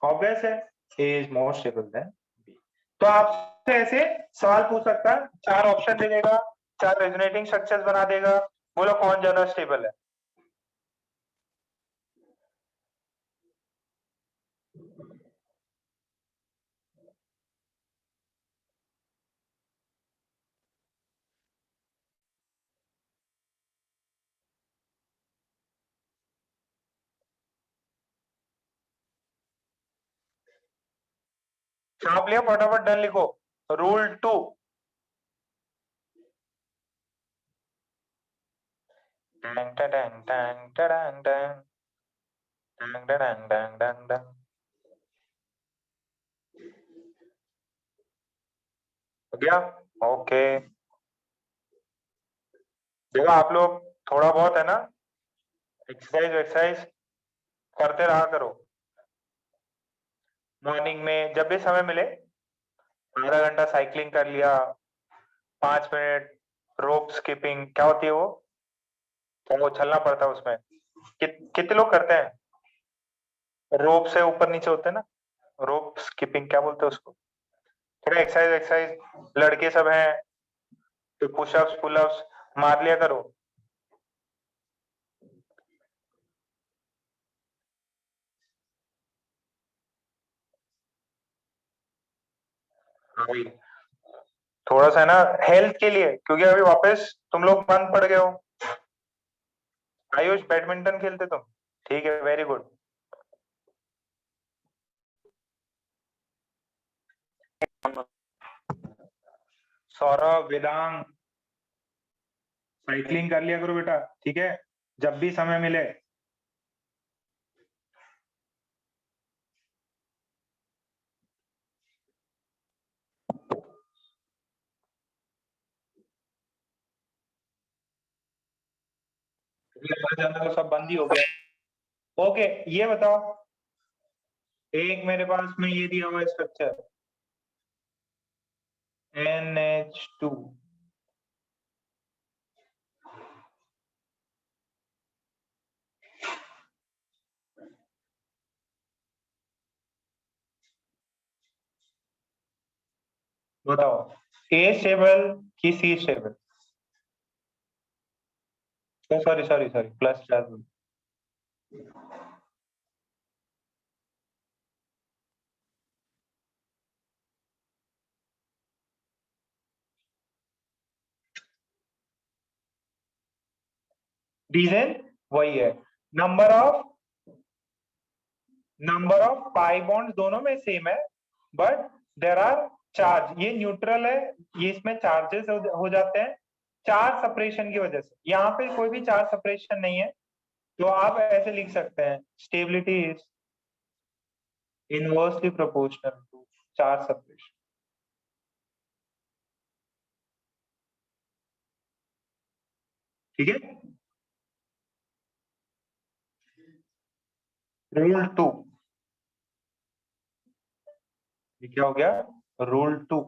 ऑब्वियस है, A is more stable than B. तो आपसे ऐसे सवाल पूछ सकता है, 4 ऑप्शन दे देगा, 4 रेजोनेटिंग स्ट्रक्चर्स बना देगा, बोलो कौन ज्यादा स्टेबल है? छाप लिया, फटाफट डन लिखो। रूल 2, हो गया? ओके, देखो आप लोग थोड़ा बहुत है ना एक्सरसाइज करते रहा करो। मॉर्निंग में जब भी समय मिले, आधा घंटा साइकिलिंग कर लिया, 5 मिनट रोप स्किपिंग, क्या होती है वो उछलना पड़ता है उसमें। कितने लोग करते हैं? रोप से ऊपर नीचे होते हैं ना, रोप स्किपिंग क्या बोलते हैं उसको। थोड़ा एक्सरसाइज लड़के सब हैं तो पुशअप्स पुलअप्स मार लिया करो। हाँ भाई, थोड़ा सा ना हेल्थ के लिए, क्योंकि अभी वापस तुम लोग बंद पड़ गए हो। आयुष बैडमिंटन खेलते तुम? ठीक है, very good. Saurabh, Vedang, cycling कर लिया करो बेटा, ठीक है, जब भी समय मिले। तो सब बंद ही हो गया। ओके, ये बताओ, एक मेरे पास में ये दिया हुआ स्ट्रक्चर NH2, बताओ A स्टेबल की C stable? Sorry sorry sorry, plus charge. Reason वही है, नंबर ऑफ पाई बॉन्ड दोनों में सेम है, बट देर आर चार्ज, ये न्यूट्रल है, ये इसमें चार्जेस हो जाते हैं चार्ज सेपरेशन की वजह से। यहाँ पे कोई भी चार्ज सेपरेशन नहीं है, तो आप ऐसे लिख सकते हैं, stability is inversely proportional to charge separation. ठीक है, रूल 2, ये क्या हो गया? रूल 2।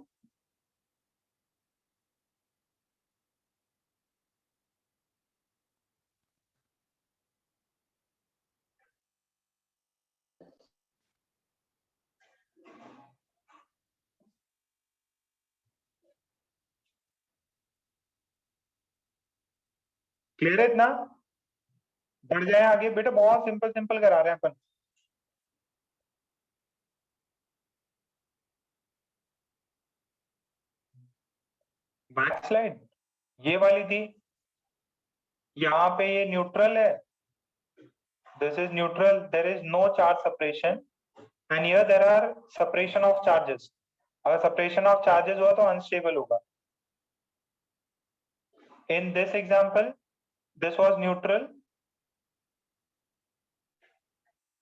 क्लियर है इतना? बढ़ जाए आगे बेटा, बहुत सिंपल सिंपल करा रहे हैं अपन। बैक स्लाइड ये वाली थी, यहाँ पे ये न्यूट्रल है, this is neutral, there is no charge separation, and here there are separation of charges. अगर सेपरेशन ऑफ चार्जेस हुआ तो अनस्टेबल होगा। In this example this was neutral,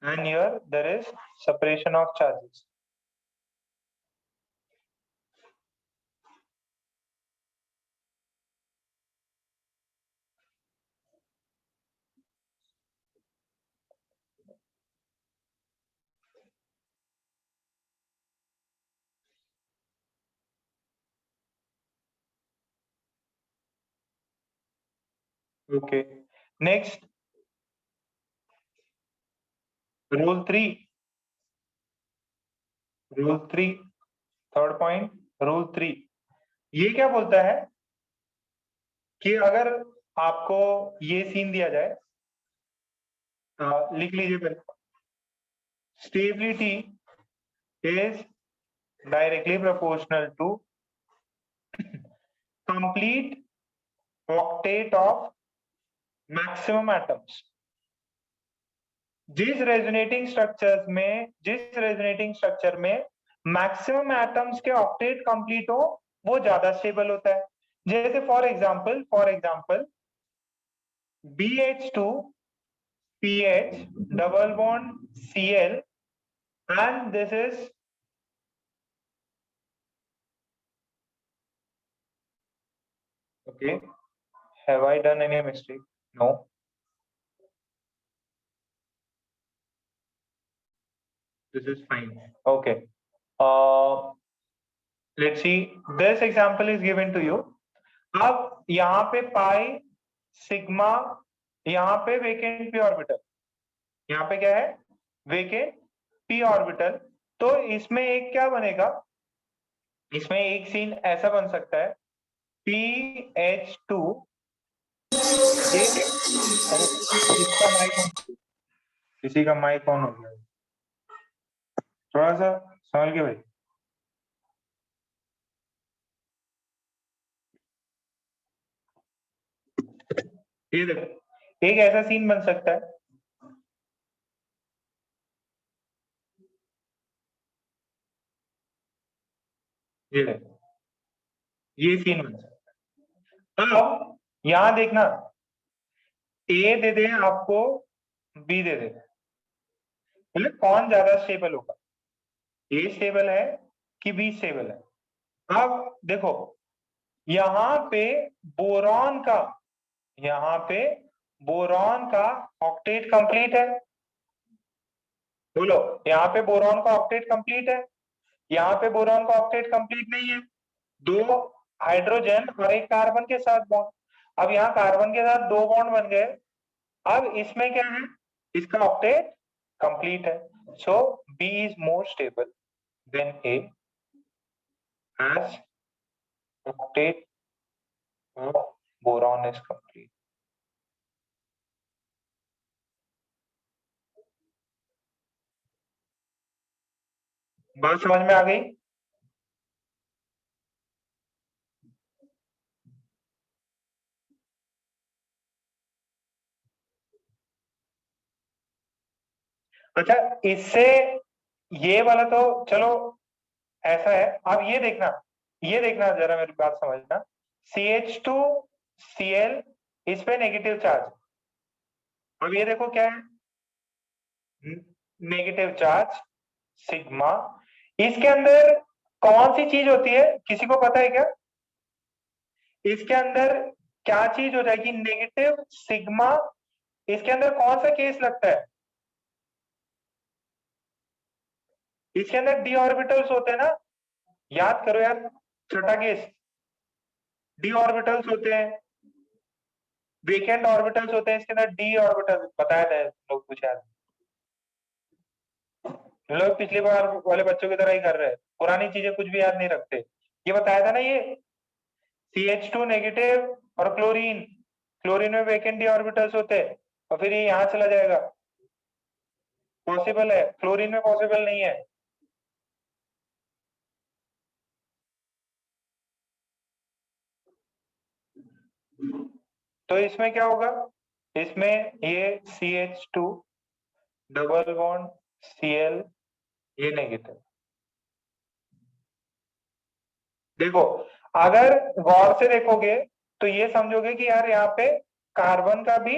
and here there is separation of charges. Okay, next, rule 3, third point, rule 3, ये क्या बोलता है कि अगर आपको ये सीन दिया जाए, लिख लीजिए पहले, stability is directly proportional to complete octet of maximum atoms. जिस रेजोनेटिंग स्ट्रक्चर में मैक्सिमम एटम्स के ऑक्टेट कंप्लीट हो वो ज्यादा स्टेबल होता है। जैसे for example BH2 PH double bond Cl and this is okay. Have I done any mistake? No. This is fine. Okay. Let's see. This example is given to you. अब यहाँ पे pi sigma, यहाँ पे vacant P orbital, यहाँ पे क्या है vacant P orbital. तो इसमें एक क्या बनेगा, इसमें एक सीन ऐसा बन सकता है PH2 किसी का माइक ऑन हो गया, थोड़ा सा संभल के भाई। ये देखो एक ऐसा सीन बन सकता है, ये देखो ये सीन बन सकता है। अब यहां देखना, ए दे दे आपको, बी दे दे, बोले कौन ज्यादा स्टेबल होगा, ए स्टेबल है कि बी स्टेबल है। अब देखो यहाँ पे बोरॉन का, यहाँ पे बोरॉन का ऑक्टेट कंप्लीट है, बोलो यहाँ पे बोरॉन का ऑक्टेट कंप्लीट है, यहाँ पे बोरॉन का ऑक्टेट कंप्लीट नहीं है, दो हाइड्रोजन और एक कार्बन के साथ बॉन्ड। अब यहाँ कार्बन के साथ दो बॉन्ड बन गए, अब इसमें क्या है, इसका ऑक्टेट कंप्लीट है, so B is more stable than A as octet of boron is complete. बात समझ में आ गई? अच्छा इससे ये वाला तो चलो ऐसा है, अब ये देखना जरा मेरी बात समझना, CH2Cl इस पे नेगेटिव चार्ज, अब ये देखो क्या है नेगेटिव चार्ज सिग्मा, इसके अंदर कौन सी चीज होती है किसी को पता है क्या, इसके अंदर क्या चीज हो जाएगी नेगेटिव सिग्मा, इसके अंदर कौन सा केस लगता है, इसके अंदर डी ऑर्बिटल्स होते हैं ना, याद करो यार, छठा केस डी ऑर्बिटल्स होते हैं, वेकेंट ऑर्बिटल्स होते हैं, इसके अंदर डी ऑर्बिटल बताया था लोग, कुछ याद लोग पिछली बार वाले बच्चों की तरह ही कर रहे हैं, पुरानी चीजें कुछ भी याद नहीं रखते। ये बताया था ना ये CH2 नेगेटिव और क्लोरीन, क्लोरीन में वेकेंट डी ऑर्बिटल्स होते हैं, और फिर ये यहां चला जाएगा, पॉसिबल है, क्लोरीन में पॉसिबल नहीं है। तो इसमें क्या होगा, इसमें ये CH2 डबल बॉन्ड Cl ये नेगेटिव, देखो अगर गौर से देखोगे तो ये समझोगे कि यार यहाँ पे कार्बन का भी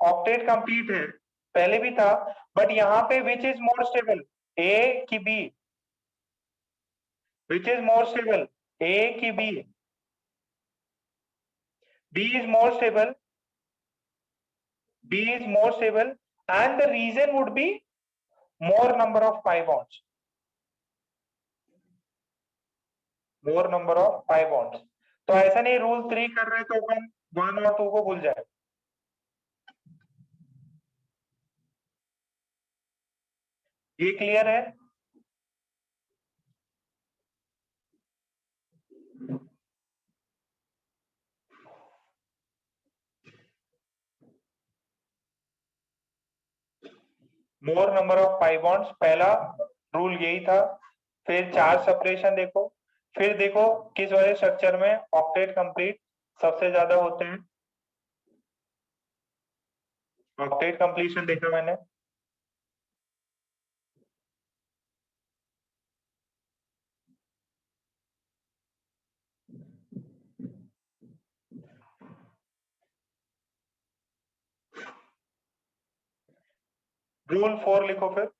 ऑक्टेट कंप्लीट है, पहले भी था, बट यहाँ पे विच इज मोर स्टेबल, ए की B, which is more stable, A की B, B is more stable, B is more stable and the reason would be more number of pi bonds, more number of pi bonds। तो ऐसा नहीं rule 3 कर रहे तो अपन 1 और 2 को भूल जाए, ये क्लियर है? मोर नंबर ऑफ पाई बॉन्ड्स पहला रूल यही था, फिर चार्ज सेपरेशन देखो, फिर देखो किस वाले स्ट्रक्चर में ऑक्टेट कंप्लीट सबसे ज्यादा होते हैं, ऑक्टेट कंप्लीशन देखा मैंने, रूल 4 लिखो फिर।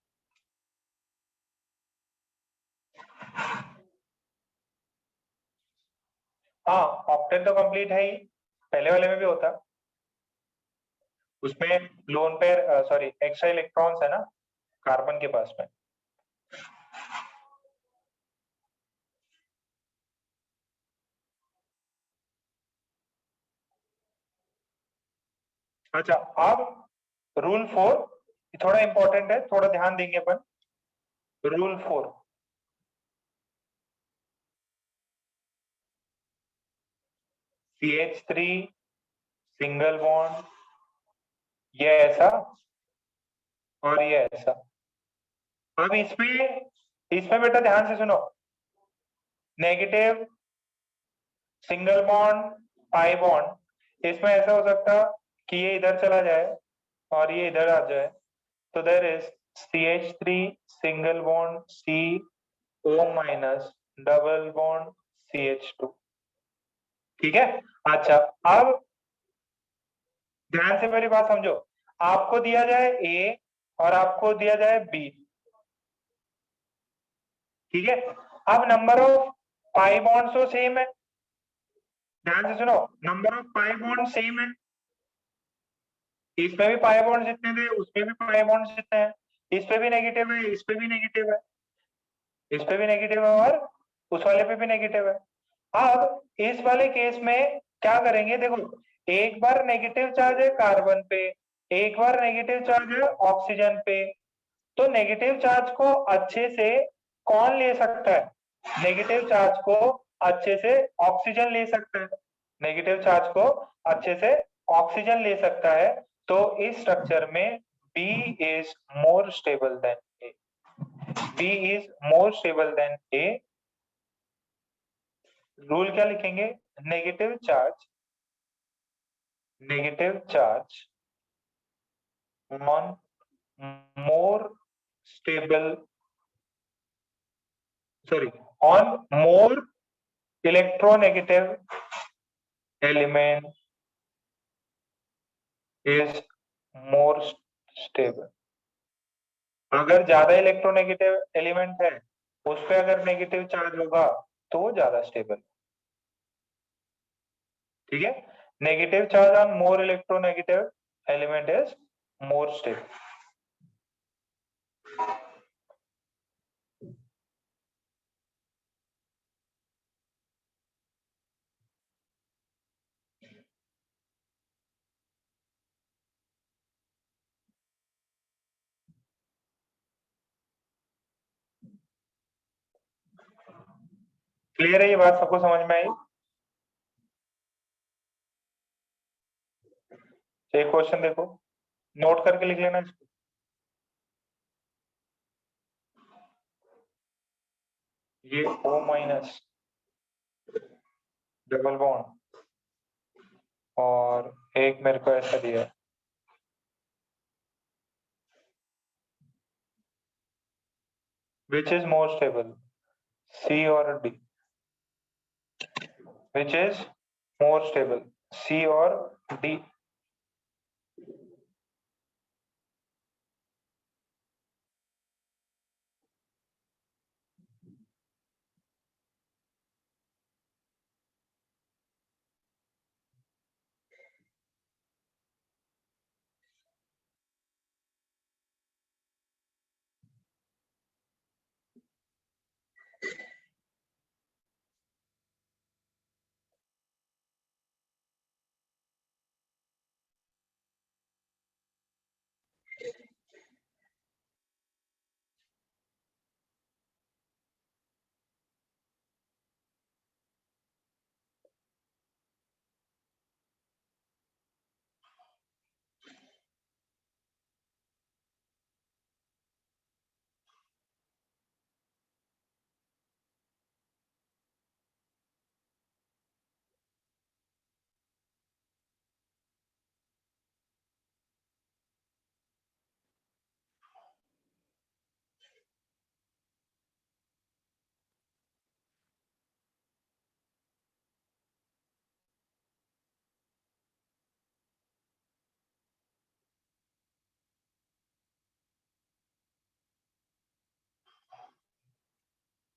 हाँ, ऑक्टेन तो कंप्लीट है ही, पहले वाले में भी होता, उसमें lone pair sorry extra electrons है ना कार्बन के पास में। अच्छा, अब रूल 4 थोड़ा इंपॉर्टेंट है, थोड़ा ध्यान देंगे अपन। रूल 4, CH3 सिंगल बॉन्ड, ये ऐसा और ये ऐसा। अब इसमें बेटा ध्यान से सुनो, negative single bond pi bond, इसमें ऐसा हो सकता कि ये इधर चला जाए और ये इधर आ जाए, तो there is CH3 single bond CO minus double bond CH2। ठीक है। अच्छा, अब ध्यान से मेरी बात समझो, आपको दिया जाए A और आपको दिया जाए B, ठीक है। अब नंबर ऑफ पाई बॉन्ड्स तो सेम है, ध्यान से सुनो, number of pi bond same है, इसमें भी पाई बॉन्ड जितने थे उसमें भी पाई बॉन्ड जितने हैं, इस पे भी नेगेटिव है, इस पे भी नेगेटिव है, इस पे भी नेगेटिव है और उस वाले पे भी नेगेटिव है। अब इस वाले केस में क्या करेंगे, देखो एक बार नेगेटिव चार्ज है कार्बन पे, एक बार नेगेटिव चार्ज है ऑक्सीजन पे, तो नेगेटिव चार्ज को अच्छे से कौन ले सकता है, नेगेटिव चार्ज को अच्छे से ऑक्सीजन ले सकता है, नेगेटिव चार्ज को अच्छे से ऑक्सीजन ले सकता है, तो इस स्ट्रक्चर में B is more stable then A, B is more stable then A। Rule क्या लिखेंगे, negative charge on more stable sorry on more electronegative element is more stable। अगर ज्यादा इलेक्ट्रोनेगेटिव एलिमेंट है उस पे अगर नेगेटिव चार्ज होगा तो वो ज्यादा स्टेबल, ठीक है। Negative charge on more electronegative element is more stable. Clear है ये बात, सबको समझ में आई। एक क्वेश्चन देखो, नोट करके लिख लेना इसको। ये O माइनस डबल बॉन्ड और एक मेरे को ऐसा दिया है, which is more stable, C और D, which is more stable, C और D।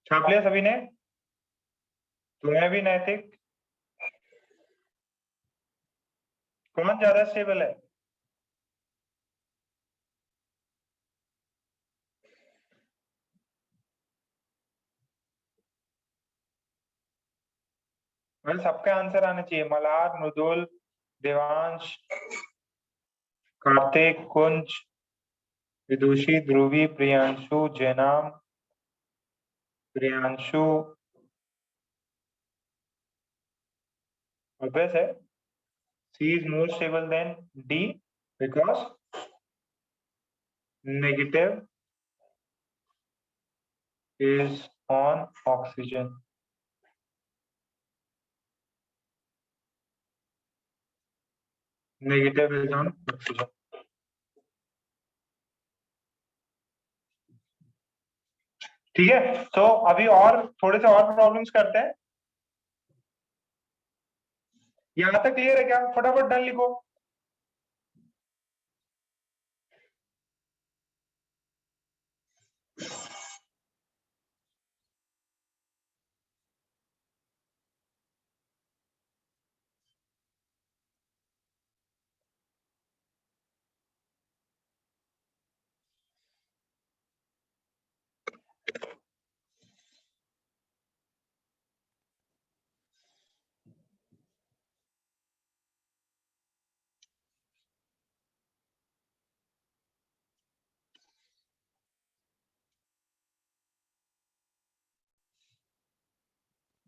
छाप लिया सभी ने? तुम्हें भी नैतिक, कौन ज्यादा स्टेबल है? मतलब सबका आंसर आना चाहिए। मल्हार, मृदुल, देवांश, कार्तिक, कुंज, विदुषी, ध्रुवी, प्रियांशु, जैनाम, प्रियांशु, obvious है C is more stable than D because negative is on oxygen. Negative is on oxygen. ठीक है, तो अभी और थोड़े से और प्रॉब्लम्स करते हैं। यहां तक क्लियर है क्या? फटाफट डन लिखो।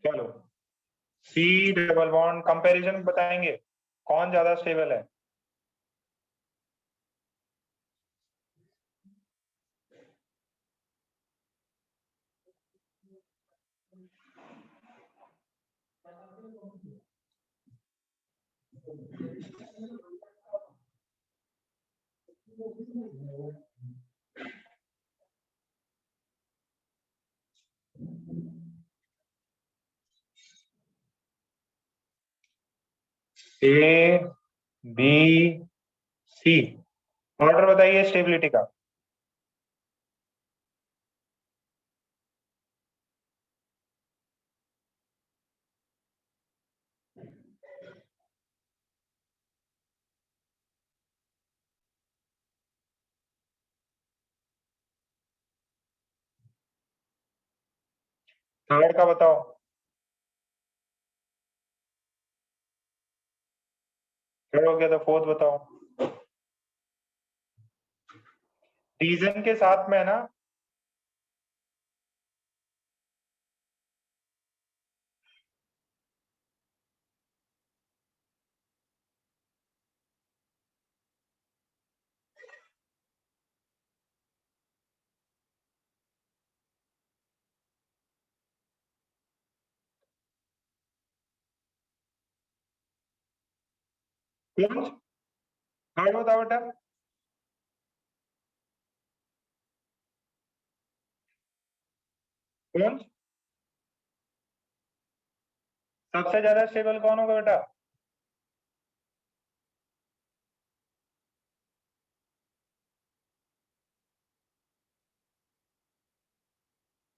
चलो, C डबल बॉन्ड कंपैरिजन बताएंगे कौन ज्यादा स्टेबल है। ए, बी, सी, ऑर्डर बताइए स्टेबिलिटी का। थर्ड का बताओ। थर्ड हो गया तो फोर्थ बताओ। रीजन के साथ में है ना। कौन थर्ड बताओ बेटा। कौन सबसे ज्यादा स्टेबल कौन होगा बेटा?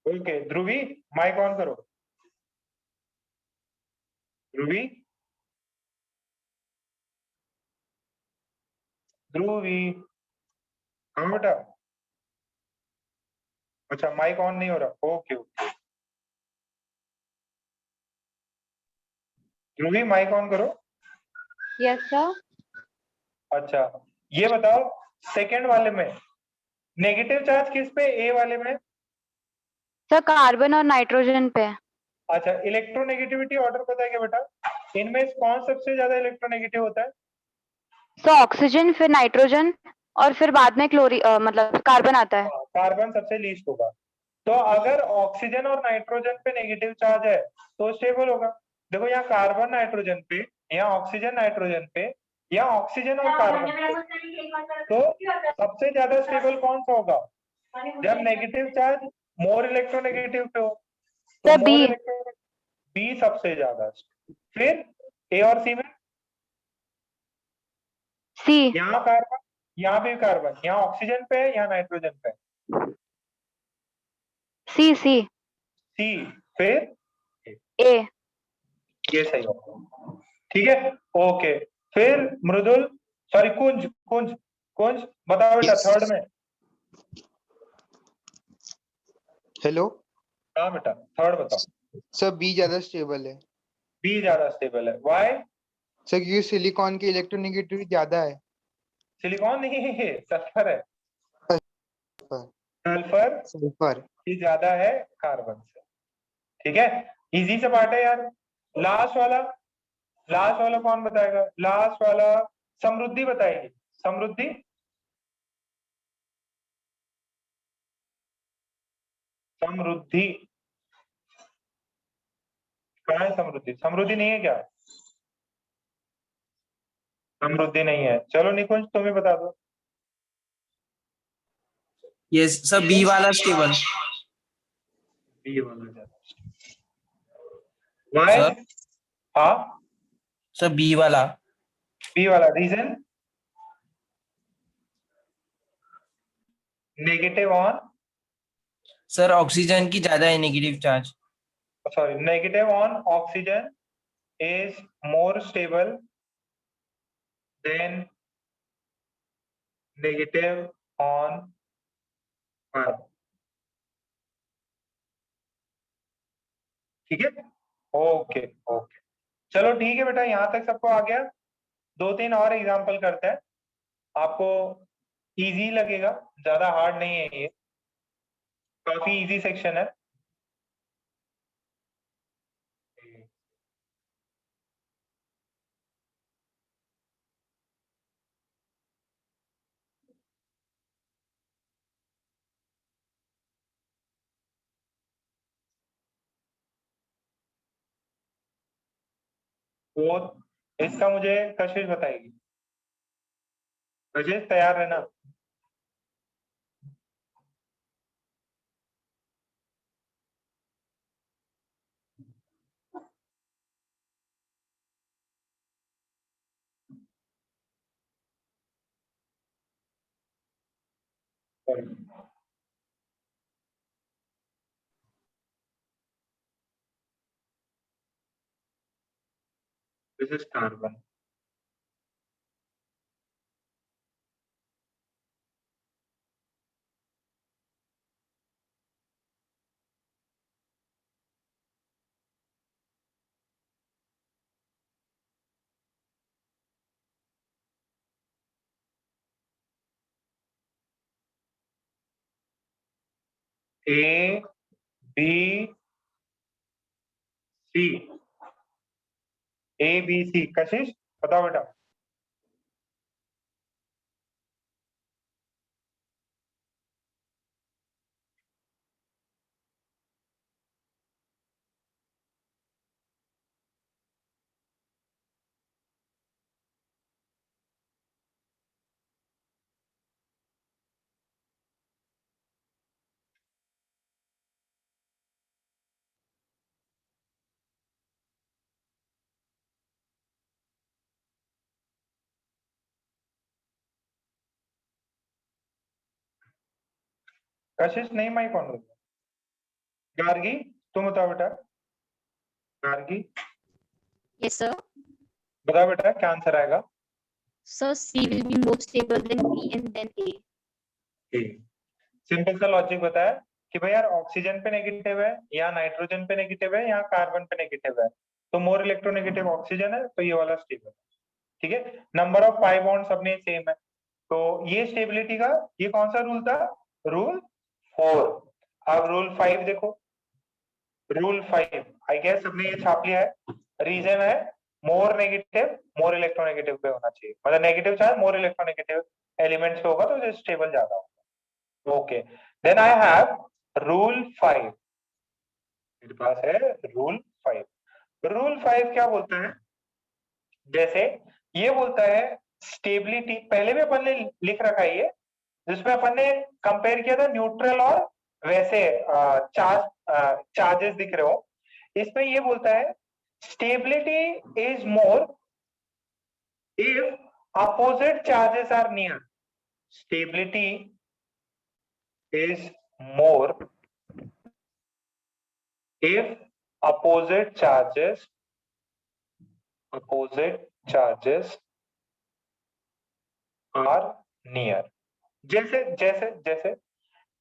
ओके, ध्रुवी माइक ऑन करो। ध्रुवी, ध्रुवी, हाँ बेटा। अच्छा, माइक ऑन नहीं हो रहा। Okay okay, Dhruvi mike on करो। Yes sir. अच्छा, ये बताओ सेकंड वाले में नेगेटिव चार्ज किस पे? ए वाले में। सर कार्बन और नाइट्रोजन पे। अच्छा, इलेक्ट्रोनेगेटिविटी ऑर्डर पता है क्या बेटा? इनमें कौन सबसे ज्यादा इलेक्ट्रोनेगेटिव होता है? सर ऑक्सीजन, फिर नाइट्रोजन और फिर बाद में मतलब कार्बन आता है। कार्बन सबसे लीस्ट होगा। तो अगर ऑक्सीजन और नाइट्रोजन पे नेगेटिव चार्ज है तो स्टेबल होगा। देखो यहाँ कार्बन नाइट्रोजन पे, यहाँ ऑक्सीजन नाइट्रोजन पे, या ऑक्सीजन और कार्बन पे, तो सबसे ज्यादा स्टेबल कौन सा होगा? जब नेगेटिव चार्ज मोर इलेक्ट्रोनेगेटिव पे हो तो सर मोर बी। इलेक्ट्रो, बी सबसे ज्यादा। फिर ए और सी में, सी। यहाँ कार्बन, यहाँ भी कार्बन, यहाँ ऑक्सीजन पे है, यहाँ नाइट्रोजन पे है। सी सी। C, फिर A, ये सही होगा, ठीक है। ओके, फिर मृदुल, सॉरी कुंज, कुंज, कुंज बताओ बेटा, Yes. थर्ड में। हेलो हाँ बेटा, थर्ड बताओ। सर, बी ज्यादा स्टेबल है बी ज्यादा स्टेबल है, वाई? सर, क्योंकि सिलिकॉन की इलेक्ट्रोनेगेटिविटी ज्यादा है। सिलिकॉन नहीं है, सल्फर है, पर सल्फर सल्फर की ज्यादा है कार्बन से, ठीक है। इजी से पार्ट है यार। लास्ट वाला, लास्ट वाला कौन बताएगा? लास्ट वाला समृद्धि बताएगी। समृद्धि, समृद्धि कहाँ है? समृद्धि, समृद्धि नहीं है क्या? समृद्धि नहीं है, चलो निकुंज तुम्हें बता दो। यस सर, बी वाला स्टेबल। बी वाला ज्यादा, वाई? सर हाँ, सर बी वाला। बी वाला, reason? Negative on, sir oxygen की ज्यादा है negative charge. sorry, negative on oxygen is more stable than negative on carbon, ठीक है। ओके ओके, चलो ठीक है बेटा, यहाँ तक सबको आ गया। दो तीन और एग्जांपल करते हैं, आपको इजी लगेगा, ज्यादा हार्ड नहीं है ये, काफी इजी सेक्शन है। वो इसका मुझे कशिश बताएगी। कशिश तैयार रहना। This is carbon, A B C, A B C, Kashish बताओ बेटा। कशिश नहीं, माइक ऑन करो। गार्गी तुम बताओ बेटा। Gargi Yes, sir. बताओ बेटा, क्या आंसर आएगा? So C will be more stable than B and then A. Simple सा लॉजिक बताया कि भाई यार, ऑक्सीजन पे नेगेटिव है, या नाइट्रोजन पे नेगेटिव है, या कार्बन पे नेगेटिव है, तो मोर इलेक्ट्रोनेगेटिव ऑक्सीजन है, तो ये वाला स्टेबल है, ठीक है। नंबर ऑफ पाई बॉन्ड्स अपने सेम है, तो ये स्टेबिलिटी का ये कौन सा रूल था? रूल 4। अब रूल 5 देखो। रूल 5 आई गेस सबने ये छाप लिया है। रीजन है मोर नेगेटिव मोर इलेक्ट्रोनेगेटिव पे होना चाहिए, मतलब negative charge more electronegative elements पे होगा तो ये स्टेबल ज्यादा होगा। Okay, then I have rule 5, मेरे पास है रूल 5। रूल 5 क्या बोलता है? जैसे ये बोलता है स्टेबिलिटी, पहले भी अपन ने लिख रखा है ये, जिसमें अपन ने कंपेयर किया था न्यूट्रल और वैसे चार्जेस दिख रहे हो। इसमें ये बोलता है stability is more if opposite charges are near. Stability is more if opposite charges are near। जैसे जैसे जैसे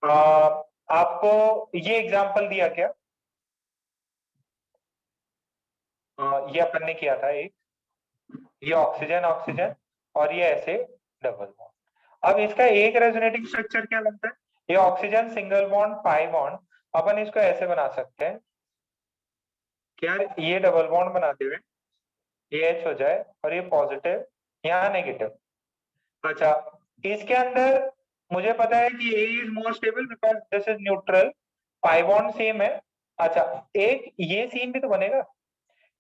आपको ये एग्जांपल दिया क्या, ये अपन ने किया था एक, ये ऑक्सीजन ऑक्सीजन और ये ऐसे डबल बॉन्ड। अब इसका एक रेजोनेटिंग स्ट्रक्चर क्या बनता है, ये oxygen single bond pi bond, अपन इसको ऐसे बना सकते हैं क्या, ये डबल बॉन्ड बनाते हुए ये H हो जाए और ये पॉजिटिव यहाँ नेगेटिव। अच्छा, इसके अंदर मुझे पता है कि A is more stable because this is neutral, pi bond same है। अच्छा, एक ये सीन भी तो बनेगा,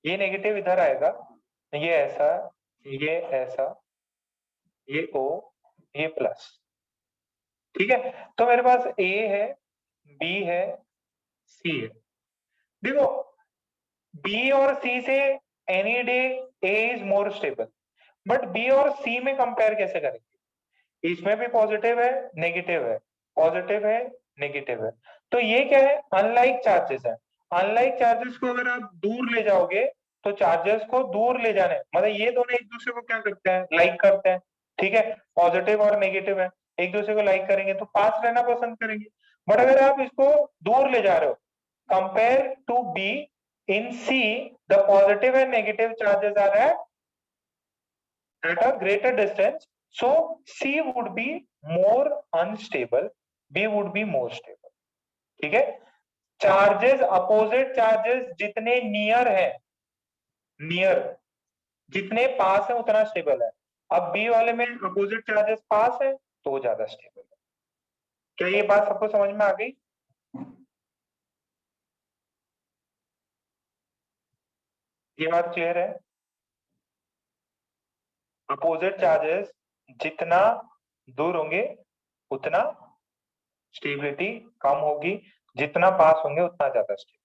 ये नेगेटिव इधर आएगा, ये ऐसा, ये ऐसा, ये O, ये प्लस। ठीक है, तो मेरे पास A है, B है, C है। देखो B और C से any day A is more stable, but B और C में कंपेयर कैसे करेंगे, इसमें भी पॉजिटिव है नेगेटिव है, पॉजिटिव है नेगेटिव है, तो ये क्या है, अनलाइक चार्जेस है। अनलाइक चार्जेस को अगर आप दूर ले जाओगे तो चार्जेस को दूर ले जाने मतलब ये दोनों एक दूसरे को क्या करते हैं, लाइक करते हैं। ठीक है, पॉजिटिव और नेगेटिव है, एक दूसरे को लाइक करेंगे तो पास रहना पसंद करेंगे। बट अगर आप इसको दूर ले जा रहे हो, compare to B, in C the positive and negative charges are at a greater distance, so C would be more unstable, B would be more stable। ठीक है, चार्जेस अपोजिट चार्जेस जितने नियर है, नियर जितने पास है उतना stable है। अब B वाले में अपोजिट चार्जेस पास है तो वो ज्यादा स्टेबल है। क्या ये बात सबको समझ में आ गई? ये बात क्लियर है? अपोजिट चार्जेस जितना दूर होंगे उतना स्टेबिलिटी कम होगी, जितना पास होंगे उतना ज्यादा स्टेबिलिटी।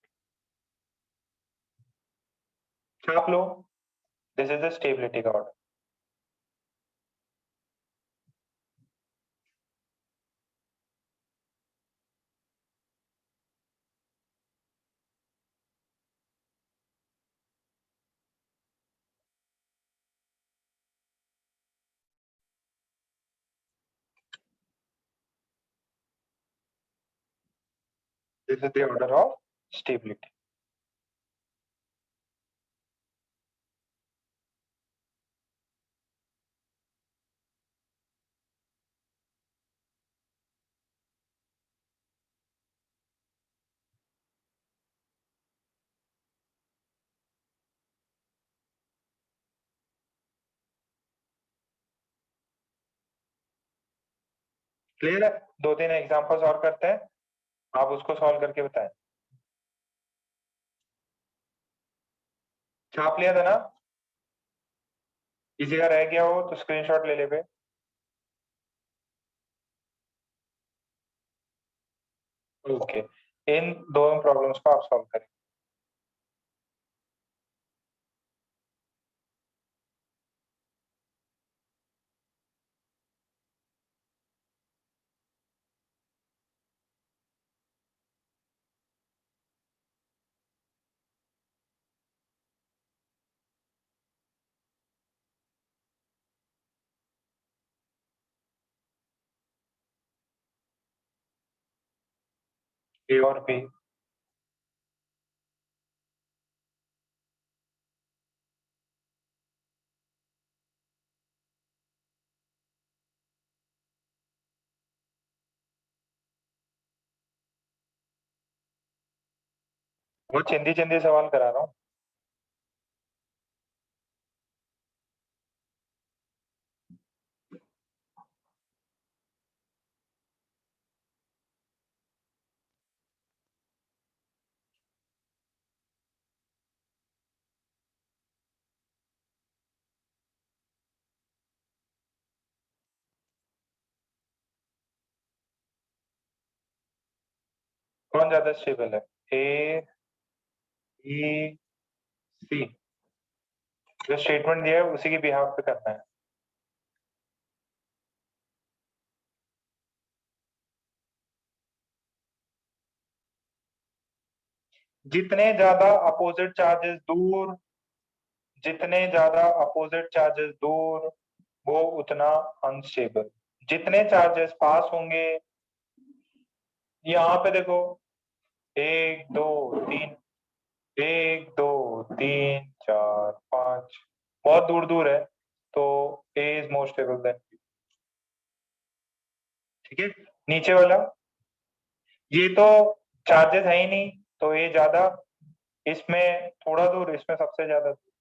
छाप लो, दिस इज द स्टेबिलिटी का order. This is the order of stability। Clear है? दो तीन एग्जांपल्स और करते हैं, आप उसको सॉल्व करके बताएं। छाप लिया था ना? किसी का रह गया हो तो स्क्रीनशॉट ले ले बे। ओके, इन दोनों प्रॉब्लम्स को आप सॉल्व करें। ए और बी, वो चिंदी चिंदी सवाल करा रहा हूँ। कौन ज्यादा स्टेबल है, ए बी सी? जो स्टेटमेंट दिया है उसी के बिहाफ पे करना है। जितने ज्यादा अपोजिट चार्जेस दूर, जितने ज्यादा अपोजिट चार्जेस दूर, वो उतना अनस्टेबल। जितने चार्जेस पास होंगे, यहाँ पे देखो 1 2 3, 1 2 3 4 5, बहुत दूर दूर है, तो A is more stable then B। ठीक है, नीचे वाला ये तो चार्जेस है ही नहीं, तो A ज्यादा, इसमें थोड़ा दूर, इसमें सबसे ज्यादा दूर।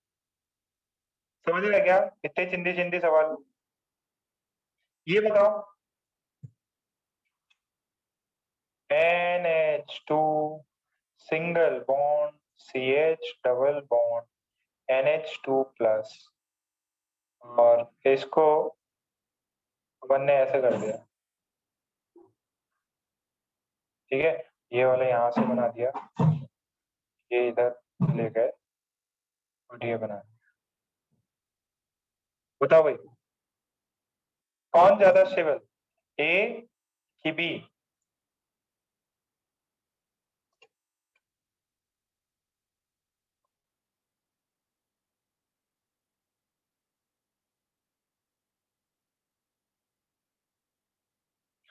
समझ रहे क्या? इतने चिंदी चिंदी सवाल। ये बताओ NH2 single bond CH double bond NH2 plus, और इसको अपन ने ऐसे कर दिया। ठीक है, ये वाला यहां से बना दिया, ये इधर ले गए और ये बना दिया। बताओ भाई कौन ज्यादा स्टेबल, A कि B?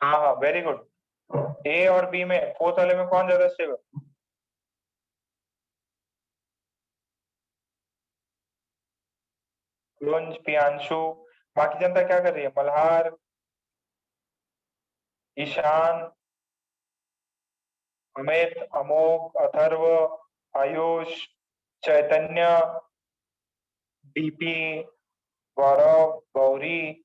हाँ हाँ, वेरी गुड। A और B में फोर्थ वाले में कौन ज्यादा स्टेबल? कुंज, पियांशु, बाकी जनता क्या कर रही है? मल्हार, ईशान, अमित, अमोघ, अथर्व, आयुष, चैतन्य, डीपी, गौरव, गौरी,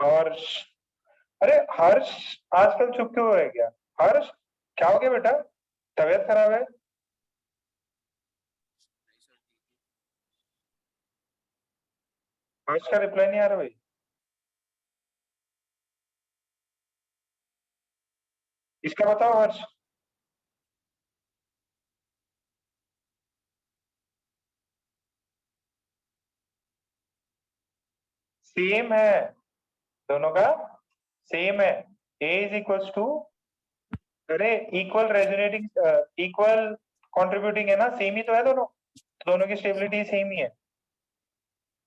हर्ष। अरे हर्ष आजकल चुप क्यों हो रहे क्या? हर्ष क्या हो गया बेटा, तबीयत खराब है? हर्ष का रिप्लाई नहीं आ रहा भाई। इसका बताओ हर्ष। सेम है, दोनों का सेम है। A इज इक्वल्स टू, अरे इक्वल रेजोनेटिंग, इक्वल कंट्रीब्यूटिंग है ना, सेम ही तो है दोनों, तो दोनों की स्टेबिलिटी सेम ही है,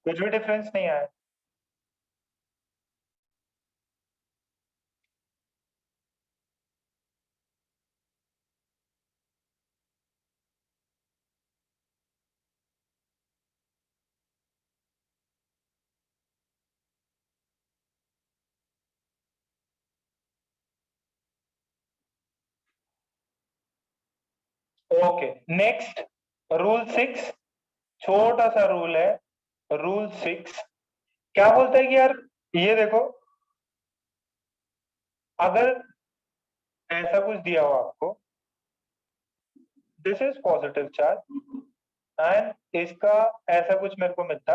कुछ भी डिफरेंस नहीं आया। ओके, नेक्स्ट रूल 6, छोटा सा रूल है, रूल 6 क्या बोलता है कि यार ये देखो, अगर ऐसा कुछ दिया हो आपको, this is positive charge and इसका ऐसा कुछ मेरे को मिलता,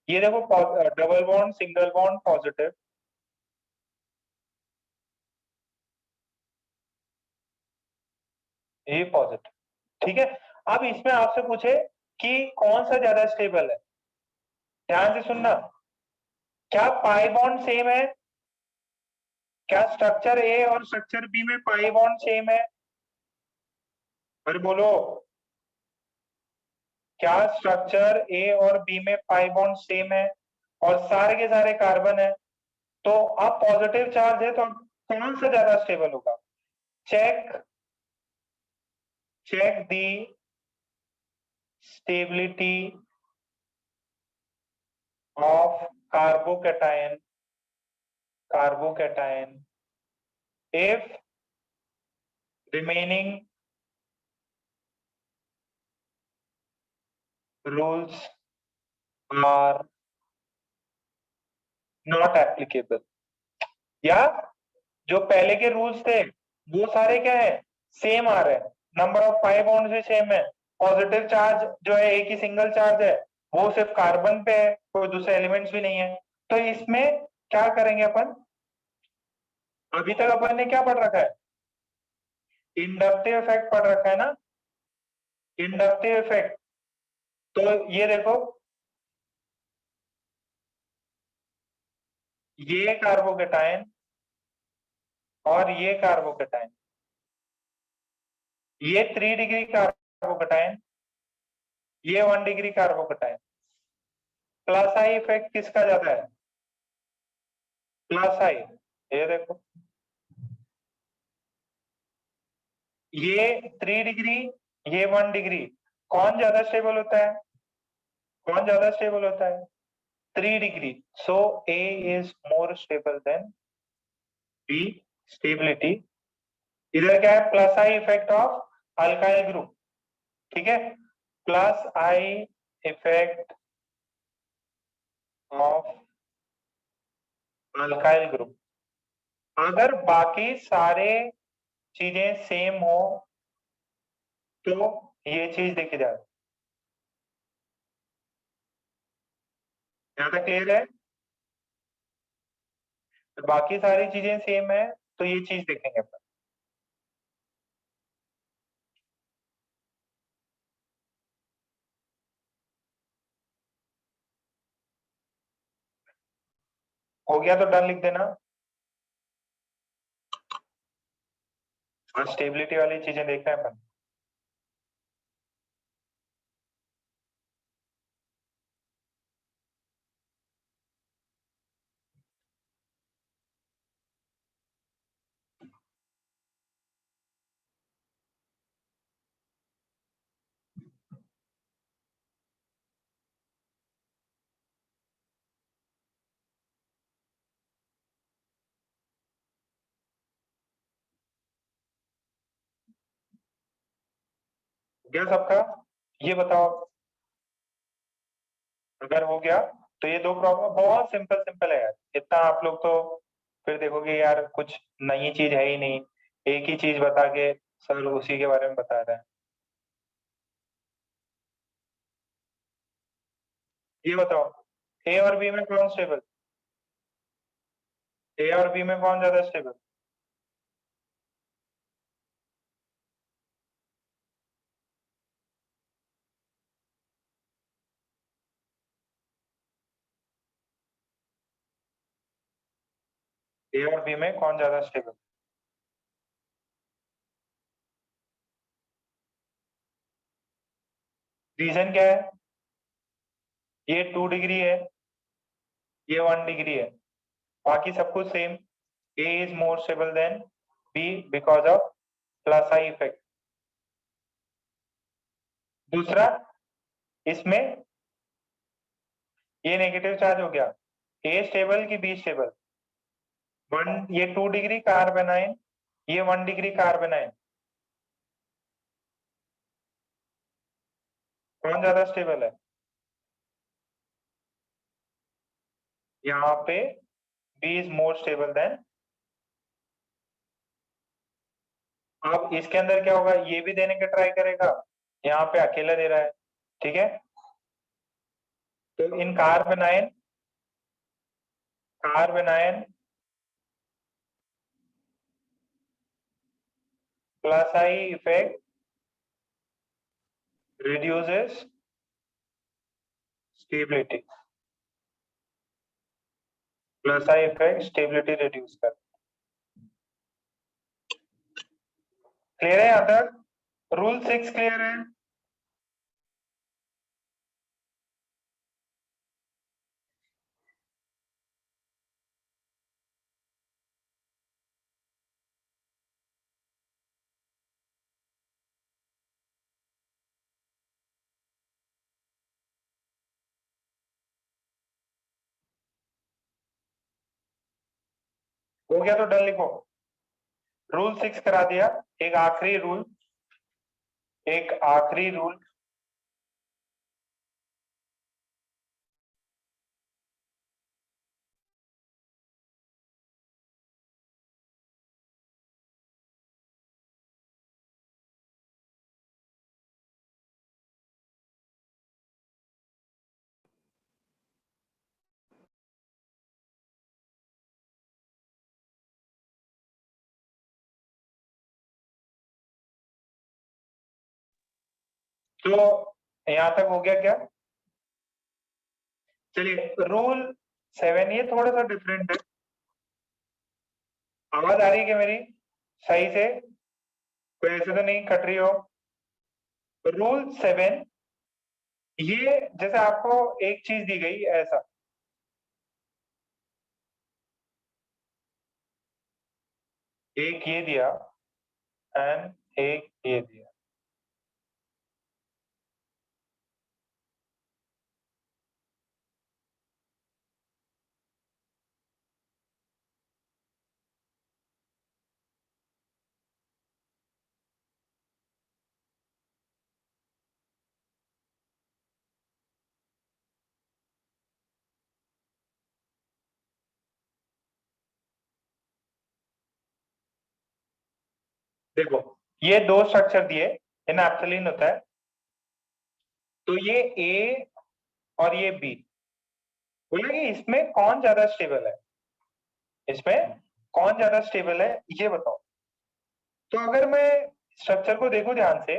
ये देखो double bond single bond positive, ये पॉजिटिव। ठीक है, अब इसमें आपसे पूछे कि कौन सा ज्यादा स्टेबल है, ध्यान से सुनना। क्या पाई बॉन्ड सेम है? क्या स्ट्रक्चर ए और स्ट्रक्चर बी में पाई बॉन्ड सेम है? अरे बोलो, क्या स्ट्रक्चर ए और बी में पाई बॉन्ड सेम है और सारे के सारे कार्बन है, तो अब पॉजिटिव चार्ज है, तो कौन सा ज्यादा स्टेबल होगा? Check, check the stability of carbocation, carbocation if remaining rules are not applicable, या जो पहले के रूल्स थे वो सारे क्या है, सेम आ रहे हैं, नंबर ऑफ पाई बॉन्ड भी सेम है, पॉजिटिव चार्ज जो है एक ही सिंगल चार्ज है, वो सिर्फ कार्बन पे है, कोई दूसरे एलिमेंट्स भी नहीं है, तो इसमें क्या करेंगे अपन? अभी तक अपन ने क्या पढ़ रखा है? इंडक्टिव इफेक्ट पढ़ रखा है ना, इंडक्टिव इफेक्ट। तो ये देखो, ये कार्बोकैटायन और ये कार्बोकेटाइन, ये 3 डिग्री कार्बोकेटाइन, ये 1 degree carbocation. Plus I effect किसका ज्यादा है? प्लस आई। ये देखो, ये 3 डिग्री, ये 1 डिग्री, कौन ज्यादा स्टेबल होता है? कौन ज्यादा स्टेबल होता है? 3 degree. So A is more stable then B। Stability इधर क्या है? Plus I effect of alkyl group, ठीक है, plus I effect of alkyl group. अगर बाकी सारे चीजें सेम हो तो ये चीज देखी जाए। यहां तक क्लियर है? तो बाकी सारी चीजें सेम है तो ये चीज देखेंगे अपन। हो गया तो डन लिख देना। और स्टेबिलिटी वाली चीजें देख रहे हैं अपन। गया सबका? ये बताओ, अगर हो गया तो ये दो प्रॉब्लम बहुत सिंपल सिंपल है यार। इतना आप लोग तो फिर देखोगे यार कुछ नई चीज है ही नहीं, एक ही चीज बता के सर उसी के बारे में बता रहे हैं। ये बताओ, ए और बी में कौन स्टेबल? ए और बी में कौन ज्यादा स्टेबल? ए और बी में कौन ज्यादा स्टेबल? रीजन क्या है? ये 2 डिग्री है, ये 1 डिग्री है, बाकी सब कुछ same. A is more stable than B because of plus I effect. दूसरा, इसमें ये नेगेटिव चार्ज हो गया। ए स्टेबल की बी स्टेबल? ये 2 डिग्री कार्बोनाइन, ये 1 डिग्री कार्बोनाइन, कौन ज्यादा स्टेबल है? यहाँ पे B is more stable than. अब इसके अंदर क्या होगा? ये भी देने का ट्राई करेगा, यहाँ पे अकेला दे रहा है, ठीक है। तो in carbanion plus I effect reduces stability, plus I effect stability reduce कर। क्लियर है यहाँ तक? रूल 6 क्लियर है? हो गया तो डन लिखो। रूल 6 करा दिया। एक आखिरी रूल, तो यहां तक हो गया क्या? चलिए रूल 7, ये थोड़ा सा डिफरेंट है। आवाज आ रही है क्या मेरी सही से? कोई ऐसे तो नहीं कट रही हो? रूल 7, ये जैसे आपको एक चीज दी गई ऐसा, एक ये दिया एंड एक ये दिया, देखो ये दो स्ट्रक्चर दिए, इन एप्सिलॉन होता है, तो ये ए और ये बी, बोला कि इसमें कौन ज्यादा स्टेबल है, इसमें कौन ज्यादा स्टेबल है ये बताओ। तो अगर मैं स्ट्रक्चर को देखूं ध्यान से,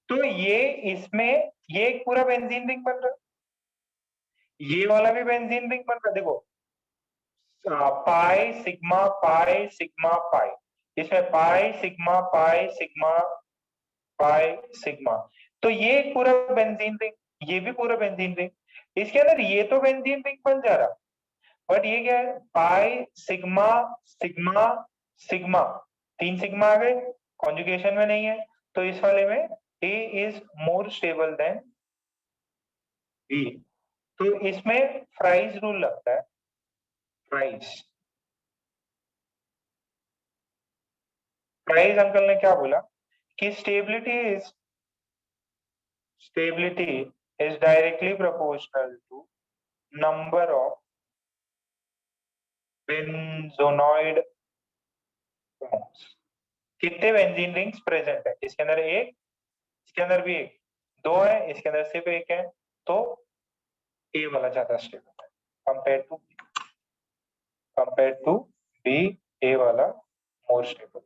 तो ये इसमें ये एक पूरा बेंजीन रिंग बन रहा है, ये वाला भी बेंजीन रिंग बन रहा है, देखो पाई सिग्मा पाई, इसमें पाई सिग्मा पाई सिग्मा, तो ये एक पूरा बेंजीन रिंग, ये भी पूरा बेंजीन रिंग, इसके अंदर ये तो बेंजीन रिंग बन जा रहा, बट ये क्या है, pi sigma sigma sigma, 3 sigma आ गए, कॉन्जुगेशन में नहीं है, तो इस वाले में A is more stable then B, तो इसमें फ्राइज रूल लगता है, फ्राइज अंकल ने क्या बोला कि stability is directly proportional to number of benzenoid bonds, कितने बेंजीन रिंग्स प्रेजेंट है, इसके अंदर एक, इसके अंदर भी एक, 2 है, इसके अंदर सिर्फ एक है, तो ए वाला ज्यादा स्टेबल है कंपेयर टू बी, ए वाला more stable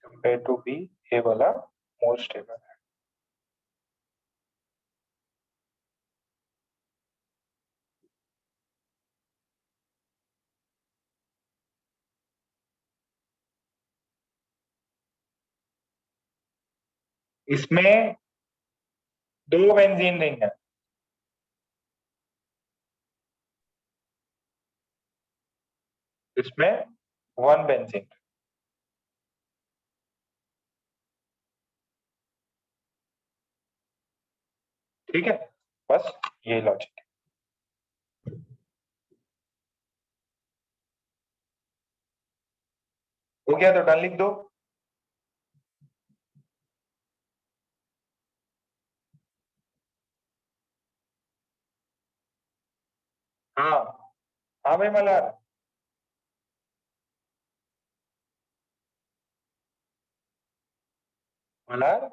compare to B, A वाला मोर स्टेबल है। इसमें 2 बेंजीन रिंग है, इसमें 1 बेंजीन, ठीक है, बस ये लॉजिक है। हो गया तो डन लिख दो। हाँ हाँ भाई मल्हार, मल्हार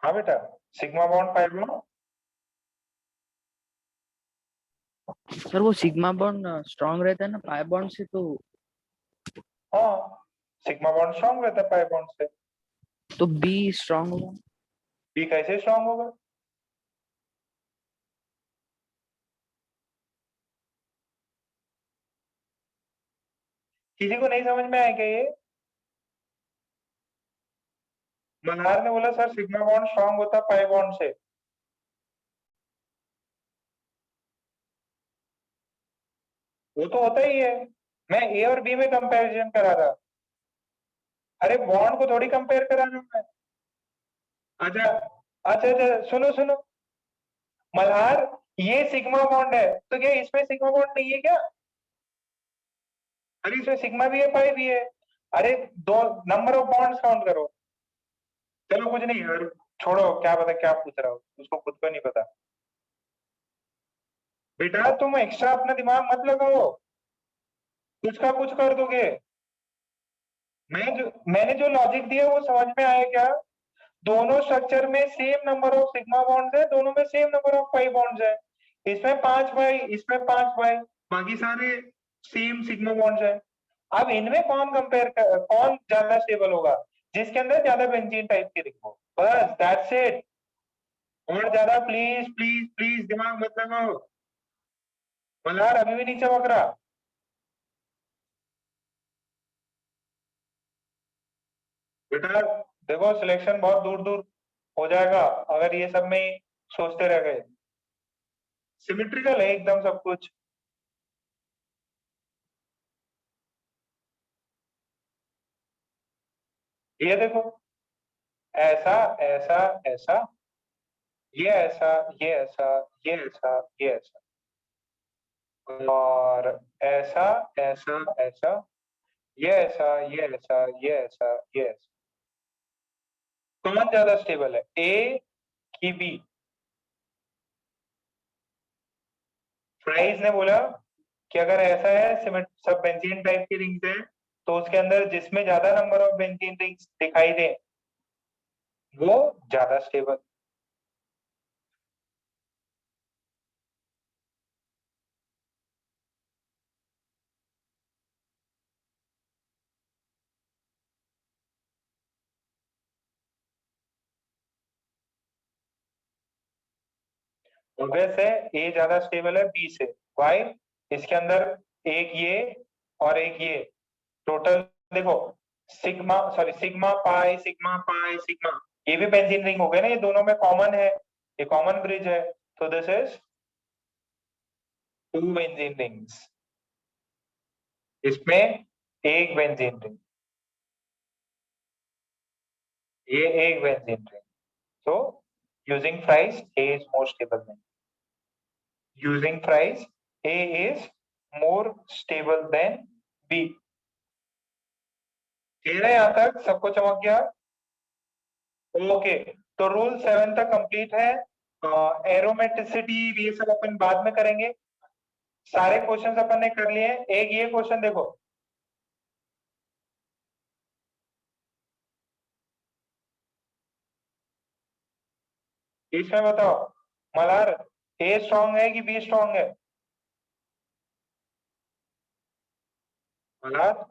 हाँ बेटा, sigma bond pi bond, sir वो सिग्मा बॉन्ड स्ट्रांग रहता है ना पाई बॉन्ड से, तो हाँ सिग्मा बॉन्ड स्ट्रांग रहता है पाई बॉन्ड से, तो बी स्ट्रांग होगा। बी कैसे स्ट्रांग होगा? किसी को नहीं समझ में आया क्या ये? मल्हार ने बोला सर सिग्मा बॉन्ड स्ट्रांग होता है पाई बॉन्ड से, वो तो होता ही है, मैं ए और बी में कंपैरिजन करा रहा, अरे बॉन्ड को थोड़ी कंपेयर करा रहा हूं मैं। अच्छा अच्छा अच्छा, सुनो सुनो मल्हार, ये सिग्मा बॉन्ड है, तो क्या इसमें सिग्मा बॉन्ड नहीं है क्या? अरे इसमें सिग्मा भी है पाई भी है, अरे दो नंबर ऑफ बॉन्ड्स काउंट करो। चलो कुछ नहीं यार, छोड़ो, क्या पता क्या पूछ रहा हो, उसको खुद को नहीं पता। बेटा तुम एक्स्ट्रा अपना दिमाग मत लगाओ, कुछ का कुछ कर दोगे। मैंने जो लॉजिक दिया वो समझ में आया क्या? दोनों स्ट्रक्चर में same number of sigma bonds है, दोनों में same number of pi bonds है, इसमें 5 पाई, इसमें 5 पाई, बाकी सारे सेम सिग्मा बॉन्ड्स है। अब इनमें कौन ज्यादा स्टेबल होगा? जिसके अंदर ज्यादा बेंजीन टाइप की रिंग हो, बस दैट्स इट। और ज्यादा प्लीज प्लीज प्लीज दिमाग मत लगाओ। मल्हार अभी भी नहीं चमक रहा। बेटा देखो सिलेक्शन बहुत दूर दूर हो जाएगा अगर ये सब में ही सोचते रह गए। सिमेट्रिकल है एकदम सब कुछ। ये देखो ऐसा ऐसा ऐसा, ये ऐसा ये ऐसा ये ऐसा ये ऐसा, और ऐसा ऐसा ऐसा, ये ऐसा ये ऐसा ये ऐसा ये ऐसा। कौन ज्यादा स्टेबल है, ए की बी? फ्राइज ने बोला कि अगर ऐसा है सब बेंजीन टाइप की रिंग्स है तो उसके अंदर जिसमें ज्यादा नंबर ऑफ बेंजीन रिंग्स दिखाई दे वो ज्यादा स्टेबल। ऑब्वियस है ए ज्यादा स्टेबल है बी से। वाई? इसके अंदर एक ये और एक ये, टोटल देखो sigma sorry sigma pi sigma pi sigma, ये भी बेंजीन रिंग हो गए ना, ये दोनों में कॉमन है, ये कॉमन ब्रिज है, तो दिस इज 2 बेंजीन रिंग्स। इसमें एक बेंजीन रिंग, ये एक benzene ring. So using Fries, A is more stable than. Using Fries, A is more stable than B. Clear है यहाँ तक? सबको चमक गया? ओके, तो रूल 7 तक कंप्लीट है। एरोमेटिसिटी ये सब अपन बाद में करेंगे। सारे क्वेश्चंस अपन ने कर लिए। एक ये क्वेश्चन देखो, इसमें बताओ मल्हार ए स्ट्रॉन्ग है कि बी स्ट्रॉन्ग है? मल्हार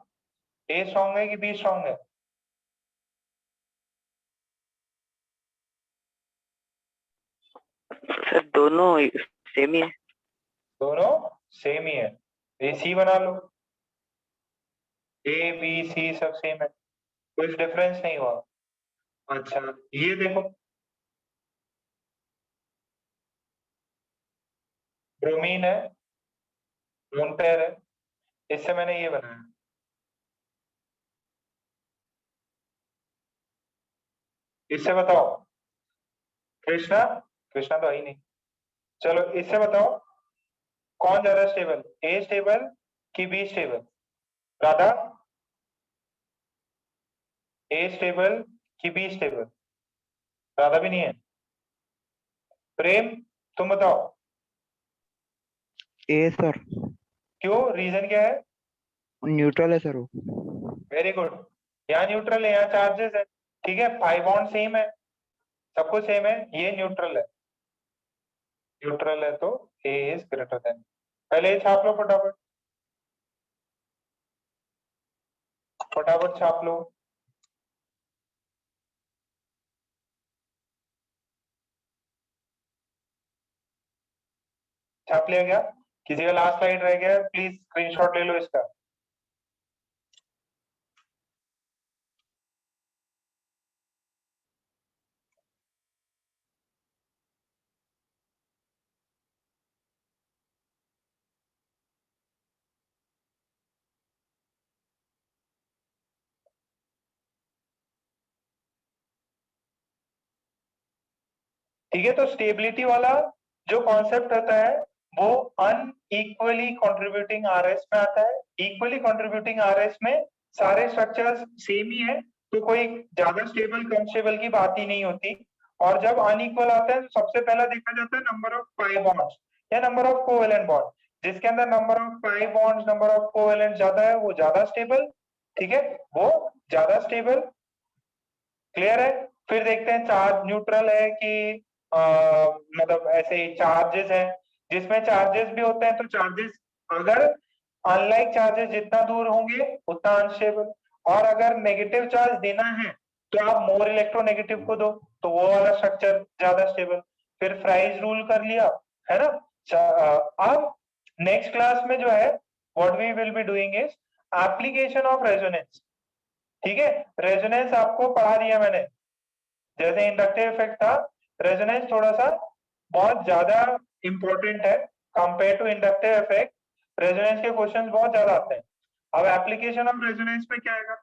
ए स्ट्रॉन्ग है कि बी स्ट्रॉन्ग है? सर दोनों सेम ही है। दोनों सेम ही है, ए सी बना लो, ए बी सी सब सेम है, कुछ डिफरेंस नहीं हुआ। अच्छा ये देखो ब्रोमीन है, लोन पेयर है, इससे मैंने ये बनाया। इससे बताओ कृष्णा, कृष्णा तो आई नहीं, चलो इससे बताओ कौन ज्यादा स्टेबल, ए स्टेबल कि be stable? Radha, A stable कि बी स्टेबल? राधा भी नहीं है। प्रेम तुम बताओ। ए सर, क्यों, रीजन क्या है? न्यूट्रल है सर वो। वेरी गुड, यहाँ न्यूट्रल है, यहाँ चार्जेस है, ठीक है, 5 बॉन्ड सेम है, सब कुछ सेम है, ये न्यूट्रल है, न्यूट्रल है तो ए इज ग्रेटर देन। पहले ये छाप लो फटाफट, फटाफट छाप लो। छाप लिया गया? किसी का लास्ट स्लाइड रह गया, प्लीज स्क्रीनशॉट ले लो इसका। ठीक है, तो स्टेबिलिटी वाला जो कॉन्सेप्ट होता है वो अनइक्वली कंट्रीब्यूटिंग आरएस में आता है। इक्वली कंट्रीब्यूटिंग आरएस में सारे स्ट्रक्चर्स सेम ही है, तो कोई ज्यादा स्टेबल कम स्टेबल की बात ही नहीं होती। और जब अनइक्वल आता है तो सबसे पहला देखा जाता है नंबर ऑफ पाई बॉन्ड्स या नंबर ऑफ कोवेलेंट बॉन्ड। जिसके अंदर number of pi bonds number of covalent ज्यादा है वो ज्यादा स्टेबल, ठीक है, वो ज्यादा स्टेबल। क्लियर है? फिर देखते हैं चार्ज न्यूट्रल है कि मतलब ऐसे चार्जेस हैं, जिसमें चार्जेस भी होते हैं तो चार्जेस अगर अनलाइक चार्जेस जितना दूर होंगे उतना अनस्टेबल, और अगर नेगेटिव चार्ज देना है तो आप मोर इलेक्ट्रोनेगेटिव को दो तो वो वाला स्ट्रक्चर ज्यादा स्टेबल। फिर फ्राइज रूल कर लिया, है ना। अब नेक्स्ट क्लास में जो है what we will be doing is application of resonance. ठीक है, रेजोनेंस आपको पढ़ा दिया मैंने, जैसे इंडक्टिव इफेक्ट था, रेजोनेंस थोड़ा सा बहुत ज्यादा इंपॉर्टेंट है compare to inductive effect. Resonance के क्वेश्चंस बहुत ज्यादा आते हैं। अब एप्लीकेशन ऑफ रेजोनेंस में क्या आएगा,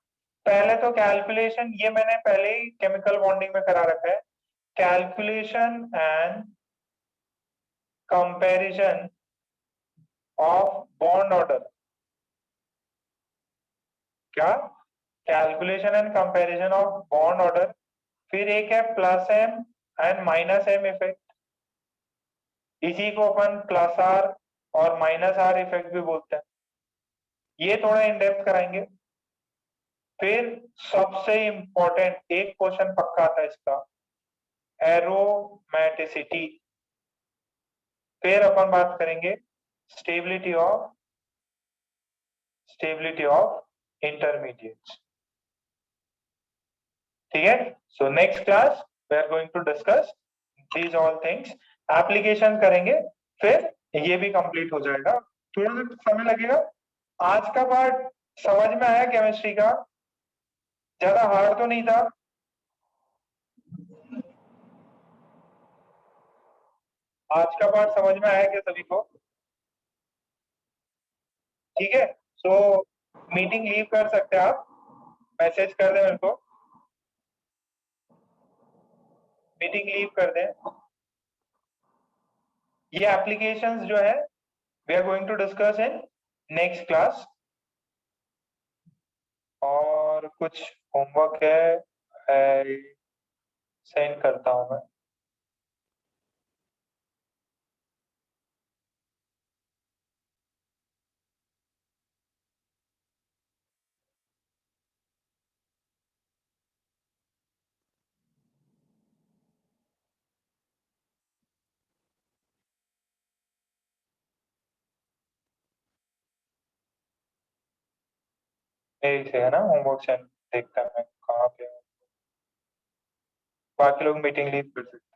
पहले तो कैलकुलेशन, ये मैंने पहले ही केमिकल बॉन्डिंग में करा रखा है, calculation and comparison of bond order. क्या, calculation and comparison of bond order. फिर एक है plus M and minus M effect, इसी को अपन प्लस आर और माइनस आर इफेक्ट भी बोलते हैं, ये थोड़ा इन डेप्थ कराएंगे। फिर सबसे इंपॉर्टेंट एक क्वेश्चन पक्का आता है इसका, एरोमेटिसिटी। फिर अपन बात करेंगे स्टेबिलिटी ऑफ इंटरमीडिएट्स। ठीक है, so next class we are going to discuss these all things, application करेंगे, फिर ये भी कंप्लीट हो जाएगा। थोड़ा सा समय लगेगा। आज का पार्ट समझ में आया केमिस्ट्री का, ज्यादा हार्ड तो नहीं था। आज का पार्ट समझ में आया क्या सभी को? ठीक है, सो मीटिंग लीव कर सकते हैं आप, मैसेज कर दें मेरे को, मीटिंग लीव कर दें। ये एप्लीकेशंस जो है we are going to discuss in next class. और कुछ होमवर्क है, सेंड करता हूं मैं। यही से है ना होमवर्क, सेंड देखता मैं कहाँ पे हूँ। बाकी लोग मीटिंग लीव कर सकते हैं।